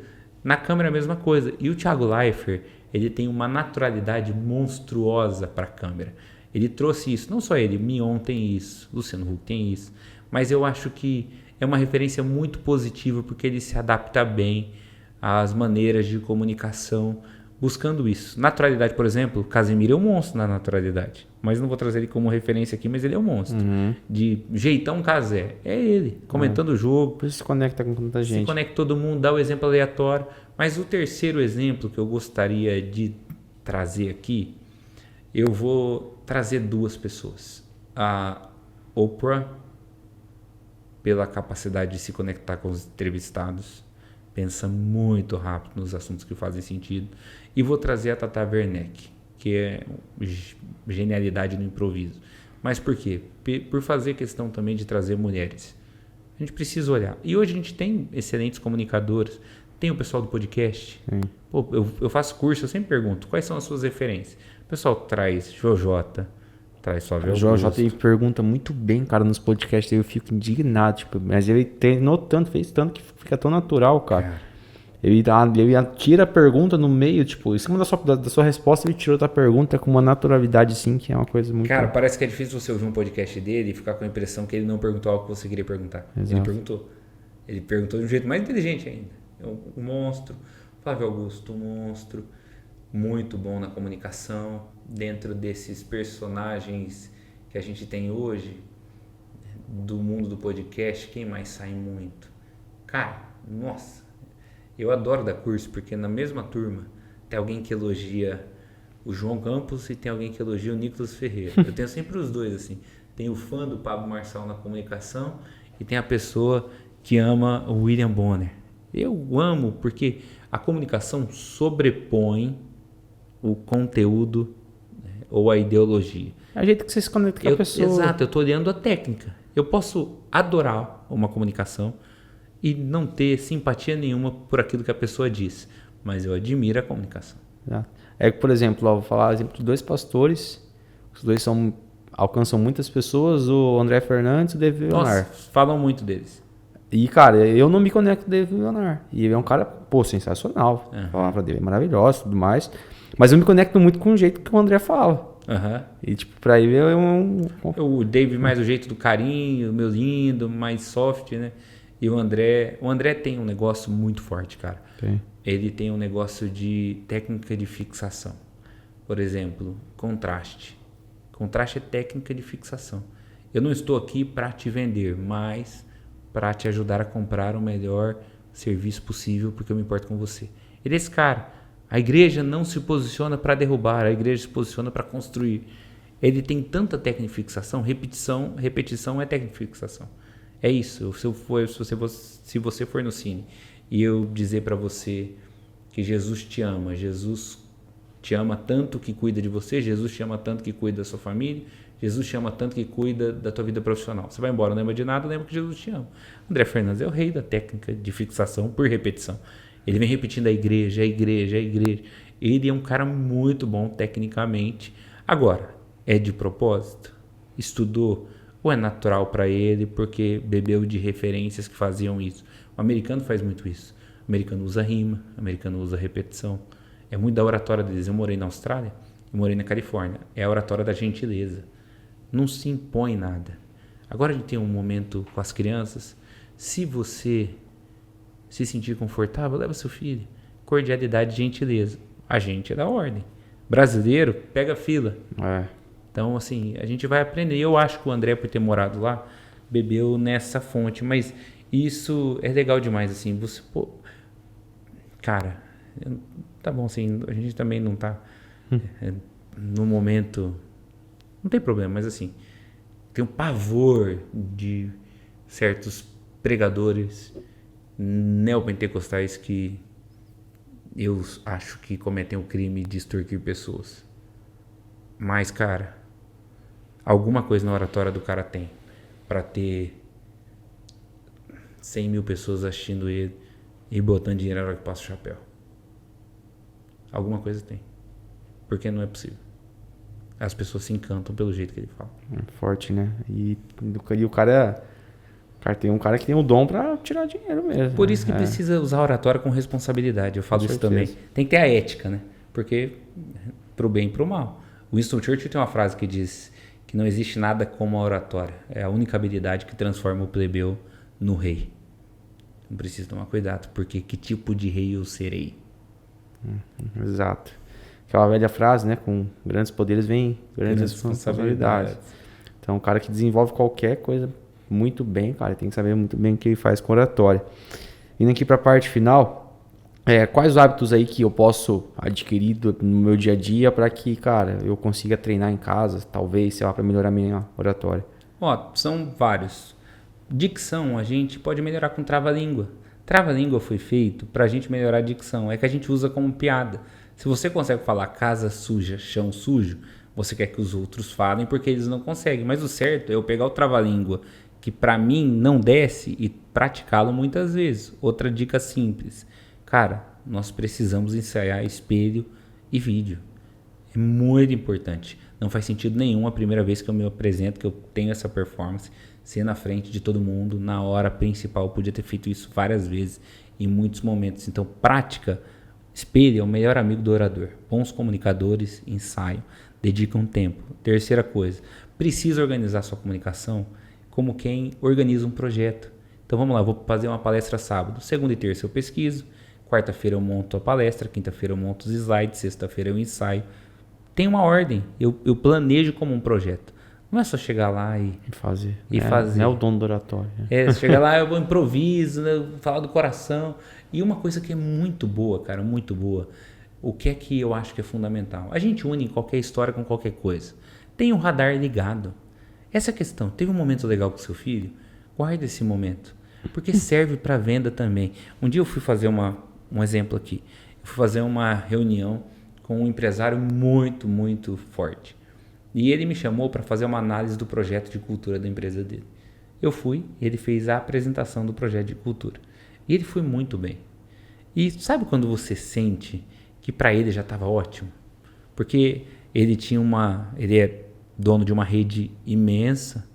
Na câmera é a mesma coisa. E o Thiago Leifert, ele tem uma naturalidade monstruosa para a câmera. Ele trouxe isso, não só ele, Mion tem isso, Luciano Huck tem isso, mas eu acho que é uma referência muito positiva porque ele se adapta bem às maneiras de comunicação buscando isso. Naturalidade, por exemplo, Casemiro é um monstro na naturalidade, mas não vou trazer ele como referência aqui, mas ele é um monstro. De jeitão Casé, é ele, comentando o jogo. Por isso se conecta com tanta gente. Se conecta todo mundo, dá o exemplo aleatório. Mas o terceiro exemplo que eu gostaria de trazer aqui, eu vou trazer duas pessoas. A Oprah, pela capacidade de se conectar com os entrevistados, pensa muito rápido nos assuntos que fazem sentido. E vou trazer a Tata Werneck, que é genialidade no improviso. Mas por quê? Por fazer questão também de trazer mulheres. A gente precisa olhar. E hoje a gente tem excelentes comunicadores. Tem o pessoal do podcast. Pô, eu faço curso, eu sempre pergunto, quais são as suas referências? O pessoal traz Jojota, traz Flávio Augusto. O Jojota pergunta muito bem, cara, nos podcasts. Eu fico indignado, tipo, mas ele treinou tanto, fez tanto que fica tão natural, cara. Ele tira a pergunta no meio, tipo, em cima da sua resposta, ele tirou outra pergunta com uma naturalidade, assim, que é uma coisa muito... Cara, parece que é difícil você ouvir um podcast dele e ficar com a impressão que ele não perguntou algo que você queria perguntar. Exato. Ele perguntou. Ele perguntou de um jeito mais inteligente ainda. É um monstro. Flávio Augusto, um monstro. Muito bom na comunicação. Dentro desses personagens que a gente tem hoje, do mundo do podcast, quem mais sai muito? Cara, nossa... Eu adoro dar curso, porque na mesma turma tem alguém que elogia o João Campos e tem alguém que elogia o Nicolas Ferreira. Eu tenho sempre os dois, assim. Tem o fã do Pablo Marçal na comunicação e tem a pessoa que ama o William Bonner. Eu amo porque a comunicação sobrepõe o conteúdo, né, ou a ideologia. É o jeito que você se conecta com a pessoa. Exato, eu estou olhando a técnica. Eu posso adorar uma comunicação e não ter simpatia nenhuma por aquilo que a pessoa diz, mas eu admiro a comunicação. É que, por exemplo, vou falar exemplo de dois pastores, os dois alcançam muitas pessoas, o André Fernandes e o David Leonard. Falam muito deles. E, cara, eu não me conecto com o David Leonard. E ele é um cara, sensacional. A palavra dele é maravilhosa e tudo mais. Mas eu me conecto muito com o jeito que o André fala. Aham. E, tipo, pra ele é O Dave mais o jeito do carinho, meu lindo, mais soft, né? E o André tem um negócio muito forte, cara. Tem. Ele tem um negócio de técnica de fixação. Por exemplo, contraste. Contraste é técnica de fixação. Eu não estou aqui para te vender, mas para te ajudar a comprar o melhor serviço possível, porque eu me importo com você. Ele é esse cara. A igreja não se posiciona para derrubar, a igreja se posiciona para construir. Ele tem tanta técnica de fixação, repetição é técnica de fixação. É isso. Se você for no cine e eu dizer para você que Jesus te ama tanto que cuida de você, Jesus te ama tanto que cuida da sua família, Jesus te ama tanto que cuida da tua vida profissional. Você vai embora, não lembra de nada, lembra que Jesus te ama. André Fernandes é o rei da técnica de fixação por repetição. Ele vem repetindo a igreja, a igreja, a igreja. Ele é um cara muito bom tecnicamente. Agora, é de propósito? Estudou? Ou é natural para ele porque bebeu de referências que faziam isso? O americano faz muito isso. O americano usa rima, o americano usa repetição. É muito da oratória deles. Eu morei na Austrália, eu morei na Califórnia. É a oratória da gentileza. Não se impõe nada. Agora a gente tem um momento com as crianças. Se você se sentir confortável, leva seu filho. Cordialidade e gentileza. A gente é da ordem. Brasileiro, pega a fila. Então, assim, a gente vai aprender. Eu acho que o André, por ter morado lá, bebeu nessa fonte. Mas isso é legal demais, assim. Você, pô, cara, tá bom, assim, a gente também não tá no momento... Não tem problema, mas assim, tem um pavor de certos pregadores neopentecostais que eu acho que cometem o crime de extorquir pessoas. Mas, cara, alguma coisa na oratória do cara tem pra ter 100 mil pessoas assistindo ele e botando dinheiro na hora que passa o chapéu. Alguma coisa tem. Porque não é possível. As pessoas se encantam pelo jeito que ele fala. É forte, né? E o cara tem um cara que tem o dom pra tirar dinheiro mesmo. Por isso que precisa usar a oratória com responsabilidade. Eu falo Com isso certeza. também. Tem que ter a ética, né? Porque pro bem e pro mal. O Winston Churchill tem uma frase que diz que não existe nada como a oratória. É a única habilidade que transforma o plebeu no rei. Então precisa tomar cuidado, porque que tipo de rei eu serei? Exato. Aquela velha frase, né? Com grandes poderes vem grandes responsabilidades. Então, o cara que desenvolve qualquer coisa muito bem, cara, tem que saber muito bem o que ele faz com oratória. Indo aqui para a parte final, quais os hábitos aí que eu posso adquirir no meu dia a dia para que, cara, eu consiga treinar em casa, talvez, sei lá, para melhorar minha oratória? Ó, são vários. Dicção, a gente pode melhorar com trava-língua. Trava-língua foi feito para a gente melhorar a dicção. É que a gente usa como piada. Se você consegue falar casa suja, chão sujo, você quer que os outros falem porque eles não conseguem. Mas o certo é eu pegar o trava-língua, que para mim não desce, e praticá-lo muitas vezes. Outra dica simples. Cara, nós precisamos ensaiar espelho e vídeo. É muito importante. Não faz sentido nenhum a primeira vez que eu me apresento, que eu tenho essa performance, ser na frente de todo mundo, na hora principal. Eu podia ter feito isso várias vezes, em muitos momentos. Então, prática. Espelho é o melhor amigo do orador. Bons comunicadores, ensaio, dedicam tempo. Terceira coisa, precisa organizar sua comunicação como quem organiza um projeto. Então vamos lá, eu vou fazer uma palestra sábado. Segunda e terça eu pesquiso, quarta-feira eu monto a palestra, quinta-feira eu monto os slides, sexta-feira eu ensaio. Tem uma ordem, eu planejo como um projeto. Não é só chegar lá e fazer. Não é o dono do oratório. Chegar lá, eu improviso, né, falar do coração. E uma coisa que é muito boa, cara, muito boa. O que é que eu acho que é fundamental? A gente une qualquer história com qualquer coisa. Tem um radar ligado. Essa é a questão. Teve um momento legal com seu filho? Guarda esse momento. Porque serve para venda também. Um dia eu fui fazer um exemplo aqui. Eu fui fazer uma reunião com um empresário muito, muito forte. E ele me chamou para fazer uma análise do projeto de cultura da empresa dele. Eu fui, ele fez a apresentação do projeto de cultura. E ele foi muito bem. E sabe quando você sente que para ele já estava ótimo? Porque ele é dono de uma rede imensa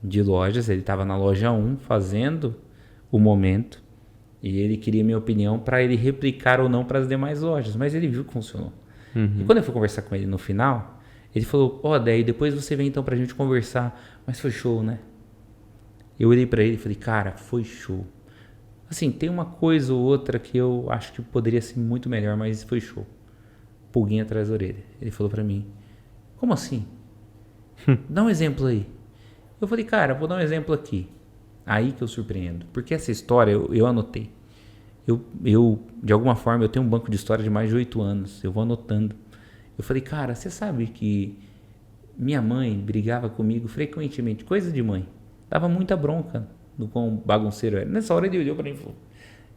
de lojas. Ele estava na loja 1 fazendo o momento. E ele queria minha opinião para ele replicar ou não para as demais lojas. Mas ele viu que funcionou. E quando eu fui conversar com ele no final, Ele falou, daí depois você vem então pra gente conversar. Mas foi show, né? Eu olhei pra ele e falei, cara, foi show. Assim, tem uma coisa ou outra que eu acho que poderia ser muito melhor, mas foi show. Pulguinha atrás da orelha. Ele falou pra mim, como assim? Dá um exemplo aí. Eu falei, cara, vou dar um exemplo aqui. Aí que eu surpreendo. Porque essa história eu anotei. Eu, de alguma forma, eu tenho um banco de história de mais de 8 anos. Eu vou anotando. Eu falei, cara, você sabe que minha mãe brigava comigo frequentemente. Coisa de mãe. Dava muita bronca no quão bagunceiro era. Nessa hora ele olhou pra mim e falou...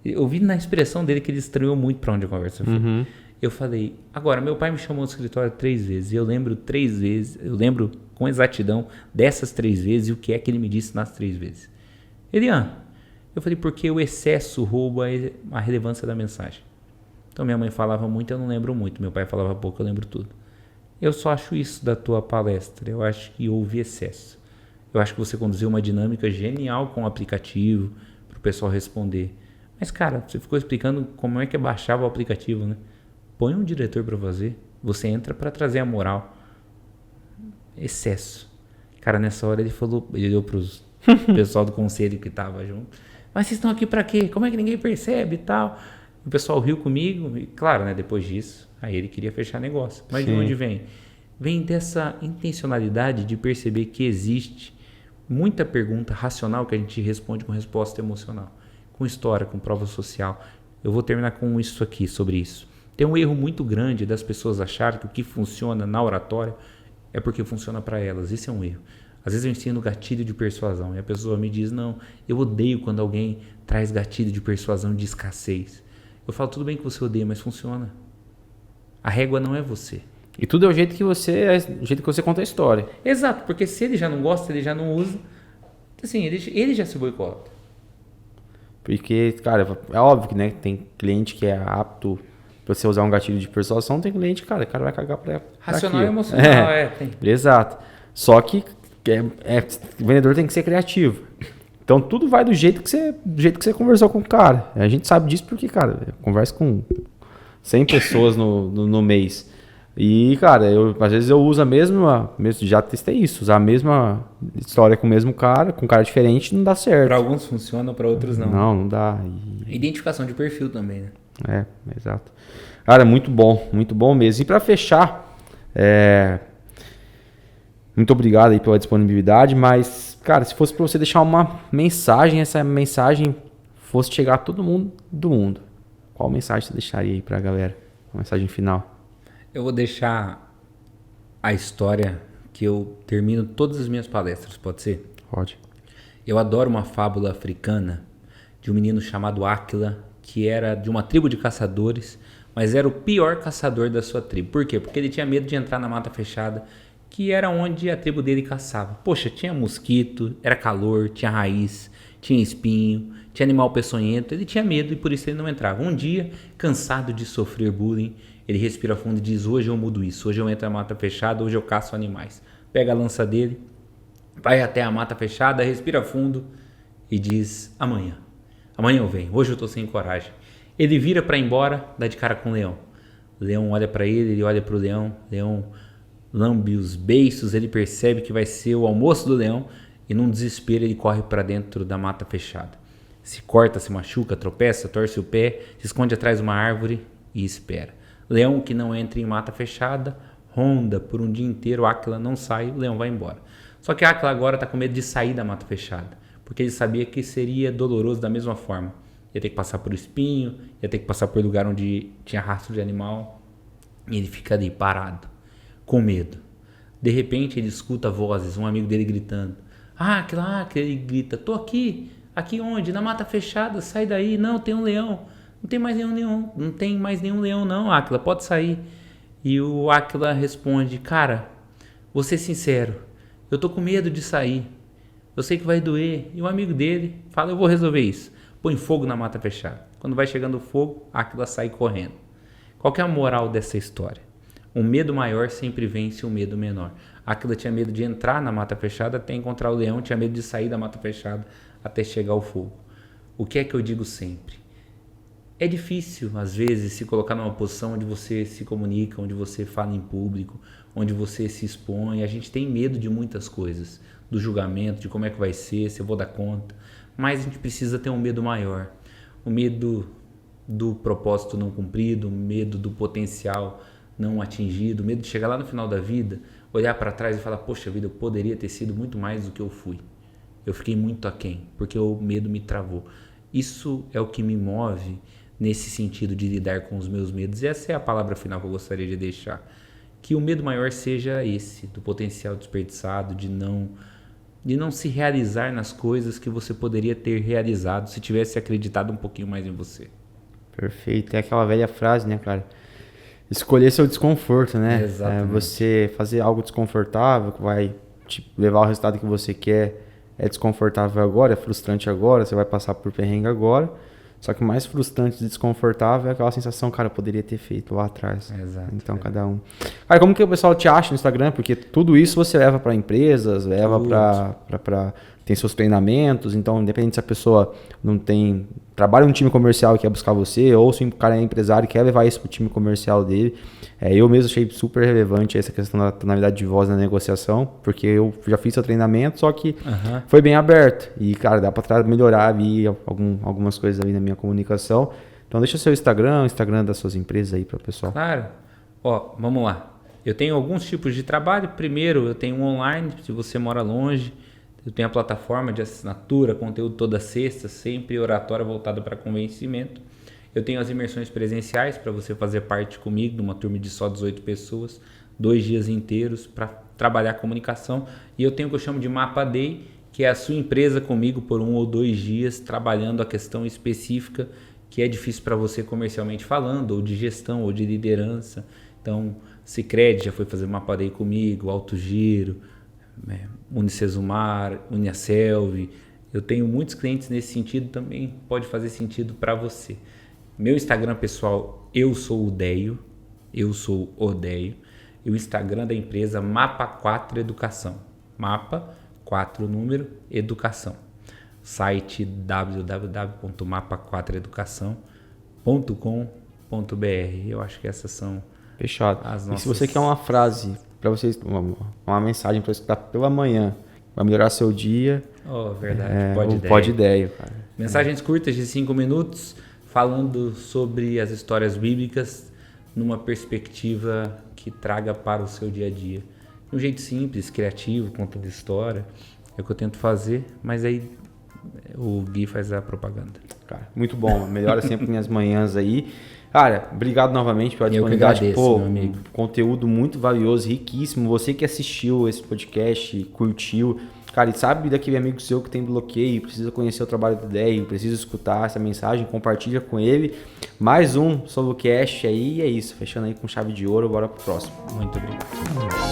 Eu vi na expressão dele que ele estranhou muito pra onde a conversa foi. Uhum. Eu falei, agora, meu pai me chamou no escritório 3 vezes. E eu lembro 3 vezes, eu lembro com exatidão dessas 3 vezes e o que é que ele me disse nas 3 vezes. Elian, eu falei, porque o excesso rouba a relevância da mensagem. Então minha mãe falava muito, eu não lembro muito. Meu pai falava pouco, eu lembro tudo. Eu só acho isso da tua palestra. Eu acho que houve excesso. Eu acho que você conduziu uma dinâmica genial com o aplicativo para o pessoal responder. Mas, cara, você ficou explicando como é que baixava o aplicativo, né? Põe um diretor para fazer. Você entra para trazer a moral. Excesso. Cara, nessa hora ele falou, ele olhou para os pessoal do conselho que tava junto. Mas vocês estão aqui para quê? Como é que ninguém percebe e tal? O pessoal riu comigo. E, claro, né? Depois disso, aí ele queria fechar negócio. Mas Sim. de onde vem? Vem dessa intencionalidade de perceber que existe muita pergunta racional que a gente responde com resposta emocional, com história, com prova social. Eu vou terminar com isso aqui, sobre isso. Tem um erro muito grande das pessoas acharem que o que funciona na oratória é porque funciona para elas. Isso é um erro. Às vezes eu ensino gatilho de persuasão e a pessoa me diz, não, eu odeio quando alguém traz gatilho de persuasão de escassez. Eu falo, tudo bem que você odeia, mas funciona. A régua não é você. E tudo é o jeito que você conta a história. Exato, porque se ele já não gosta, ele já não usa, assim, ele já se boicota. Porque, cara, é óbvio que, né, tem cliente que é apto pra você usar um gatilho de persuasão, tem cliente, cara, o cara vai cagar pra Racional aqui, e emocional, tem. Exato. Só que o vendedor tem que ser criativo. Então tudo vai do jeito que você conversou com o cara. A gente sabe disso porque, cara, eu converso com 100 pessoas no mês. E, cara, às vezes eu uso já testei isso, usar a mesma história com o mesmo cara, com um cara diferente, não dá certo. Para alguns funciona, para outros não. Não dá. Identificação de perfil também, né? Exato. Cara, muito bom mesmo. E para fechar, muito obrigado aí pela disponibilidade, mas, cara, se fosse para você deixar uma mensagem, essa mensagem fosse chegar a todo mundo do mundo, qual mensagem você deixaria aí pra galera? Uma mensagem final. Eu vou deixar a história que eu termino todas as minhas palestras, pode ser? Pode. Eu adoro uma fábula africana de um menino chamado Áquila, que era de uma tribo de caçadores, mas era o pior caçador da sua tribo. Por quê? Porque ele tinha medo de entrar na mata fechada, que era onde a tribo dele caçava. Poxa, tinha mosquito, era calor, tinha raiz, tinha espinho, tinha animal peçonhento. Ele tinha medo e por isso ele não entrava. Um dia, cansado de sofrer bullying, ele respira fundo e diz, hoje eu mudo isso, hoje eu entro na mata fechada, hoje eu caço animais. Pega a lança dele, vai até a mata fechada, respira fundo e diz, amanhã eu venho, hoje eu tô sem coragem. Ele vira para ir embora, dá de cara com o leão. O leão olha para ele olha pro leão lambe os beiços, ele percebe que vai ser o almoço do leão e num desespero ele corre para dentro da mata fechada. Se corta, se machuca, tropeça, torce o pé, se esconde atrás de uma árvore e espera. Leão que não entra em mata fechada, ronda por um dia inteiro, Áquila não sai, o leão vai embora. Só que Áquila agora está com medo de sair da mata fechada, porque ele sabia que seria doloroso da mesma forma. Ia ter que passar por espinho, ia ter que passar por lugar onde tinha rastro de animal, e ele fica ali parado, com medo. De repente ele escuta vozes, um amigo dele gritando, Áquila, ele grita, tô aqui onde? Na mata fechada, sai daí, não, tem um leão. Não tem mais nenhum leão não, Áquila, pode sair. E o Áquila responde, cara, vou ser sincero, eu tô com medo de sair, eu sei que vai doer. E o amigo dele fala, eu vou resolver isso, põe fogo na mata fechada. Quando vai chegando o fogo, Áquila sai correndo. Qual que é a moral dessa história? Um medo maior sempre vence um medo menor. Áquila tinha medo de entrar na mata fechada até encontrar o leão, tinha medo de sair da mata fechada até chegar ao fogo. O que é que eu digo sempre? É difícil, às vezes, se colocar numa posição onde você se comunica, onde você fala em público, onde você se expõe. A gente tem medo de muitas coisas, do julgamento, de como é que vai ser, se eu vou dar conta. Mas a gente precisa ter um medo maior. O medo do propósito não cumprido, o medo do potencial não atingido, o medo de chegar lá no final da vida, olhar para trás e falar, poxa vida, eu poderia ter sido muito mais do que eu fui. Eu fiquei muito aquém, porque o medo me travou. Isso é o que me move nesse sentido de lidar com os meus medos. E essa é a palavra final que eu gostaria de deixar. Que o medo maior seja esse, do potencial desperdiçado, de não se realizar nas coisas que você poderia ter realizado se tivesse acreditado um pouquinho mais em você. Perfeito. É aquela velha frase, né, cara? Escolher seu desconforto, né? Exatamente. Você fazer algo desconfortável que vai te levar ao resultado que você quer. É desconfortável agora, é frustrante agora, você vai passar por perrengue agora. Só que mais frustrante e desconfortável é aquela sensação, cara, eu poderia ter feito lá atrás. Exato. Então, cada um. Cara, como que o pessoal te acha no Instagram? Porque tudo isso você leva para empresas, leva para tem seus treinamentos. Então, independente se a pessoa não tem trabalha em um time comercial e quer buscar você, ou se o cara é empresário e quer levar isso pro time comercial dele. Eu mesmo achei super relevante essa questão da tonalidade de voz na negociação, porque eu já fiz seu treinamento, só que foi bem aberto. E, cara, dá para melhorar ali algumas coisas ali na minha comunicação. Então, deixa o seu Instagram, o Instagram das suas empresas aí para o pessoal. Claro. Ó, vamos lá. Eu tenho alguns tipos de trabalho. Primeiro, eu tenho um online, se você mora longe. Eu tenho a plataforma de assinatura, conteúdo toda sexta, sempre oratória voltada para convencimento. Eu tenho as imersões presenciais para você fazer parte comigo, de uma turma de só 18 pessoas, 2 dias inteiros para trabalhar a comunicação. E eu tenho o que eu chamo de Mapa Day, que é a sua empresa comigo por 1 ou 2 dias, trabalhando a questão específica que é difícil para você comercialmente falando, ou de gestão, ou de liderança. Então, Sicredi já foi fazer Mapa Day comigo, Alto Giro, Unicesumar, Uniaselv. Eu tenho muitos clientes nesse sentido, também pode fazer sentido para você. Meu Instagram pessoal, eu sou o Deio. E o Instagram da empresa Mapa 4 Educação. Mapa 4 número Educação. Site www.mapa4educação.com.br. Eu acho que essas são Fechado. as nossas... E se você quer uma frase para vocês, uma mensagem para escutar pela manhã, vai melhorar seu dia. Oh, verdade. Pode ideia, cara. Mensagens curtas de 5 minutos, falando sobre as histórias bíblicas numa perspectiva que traga para o seu dia a dia. De um jeito simples, criativo, contando história. É o que eu tento fazer, mas aí o Gui faz a propaganda. Cara, muito bom. Melhora sempre minhas manhãs aí. Cara, obrigado novamente pela disponibilidade. Eu que agradeço, meu amigo. Conteúdo muito valioso, riquíssimo. Você que assistiu esse podcast, curtiu, cara, e sabe daquele amigo seu que tem bloqueio, precisa conhecer o trabalho do Deio, precisa escutar essa mensagem, compartilha com ele. Mais um SoloCast aí, é isso. Fechando aí com chave de ouro, bora pro próximo. Muito obrigado.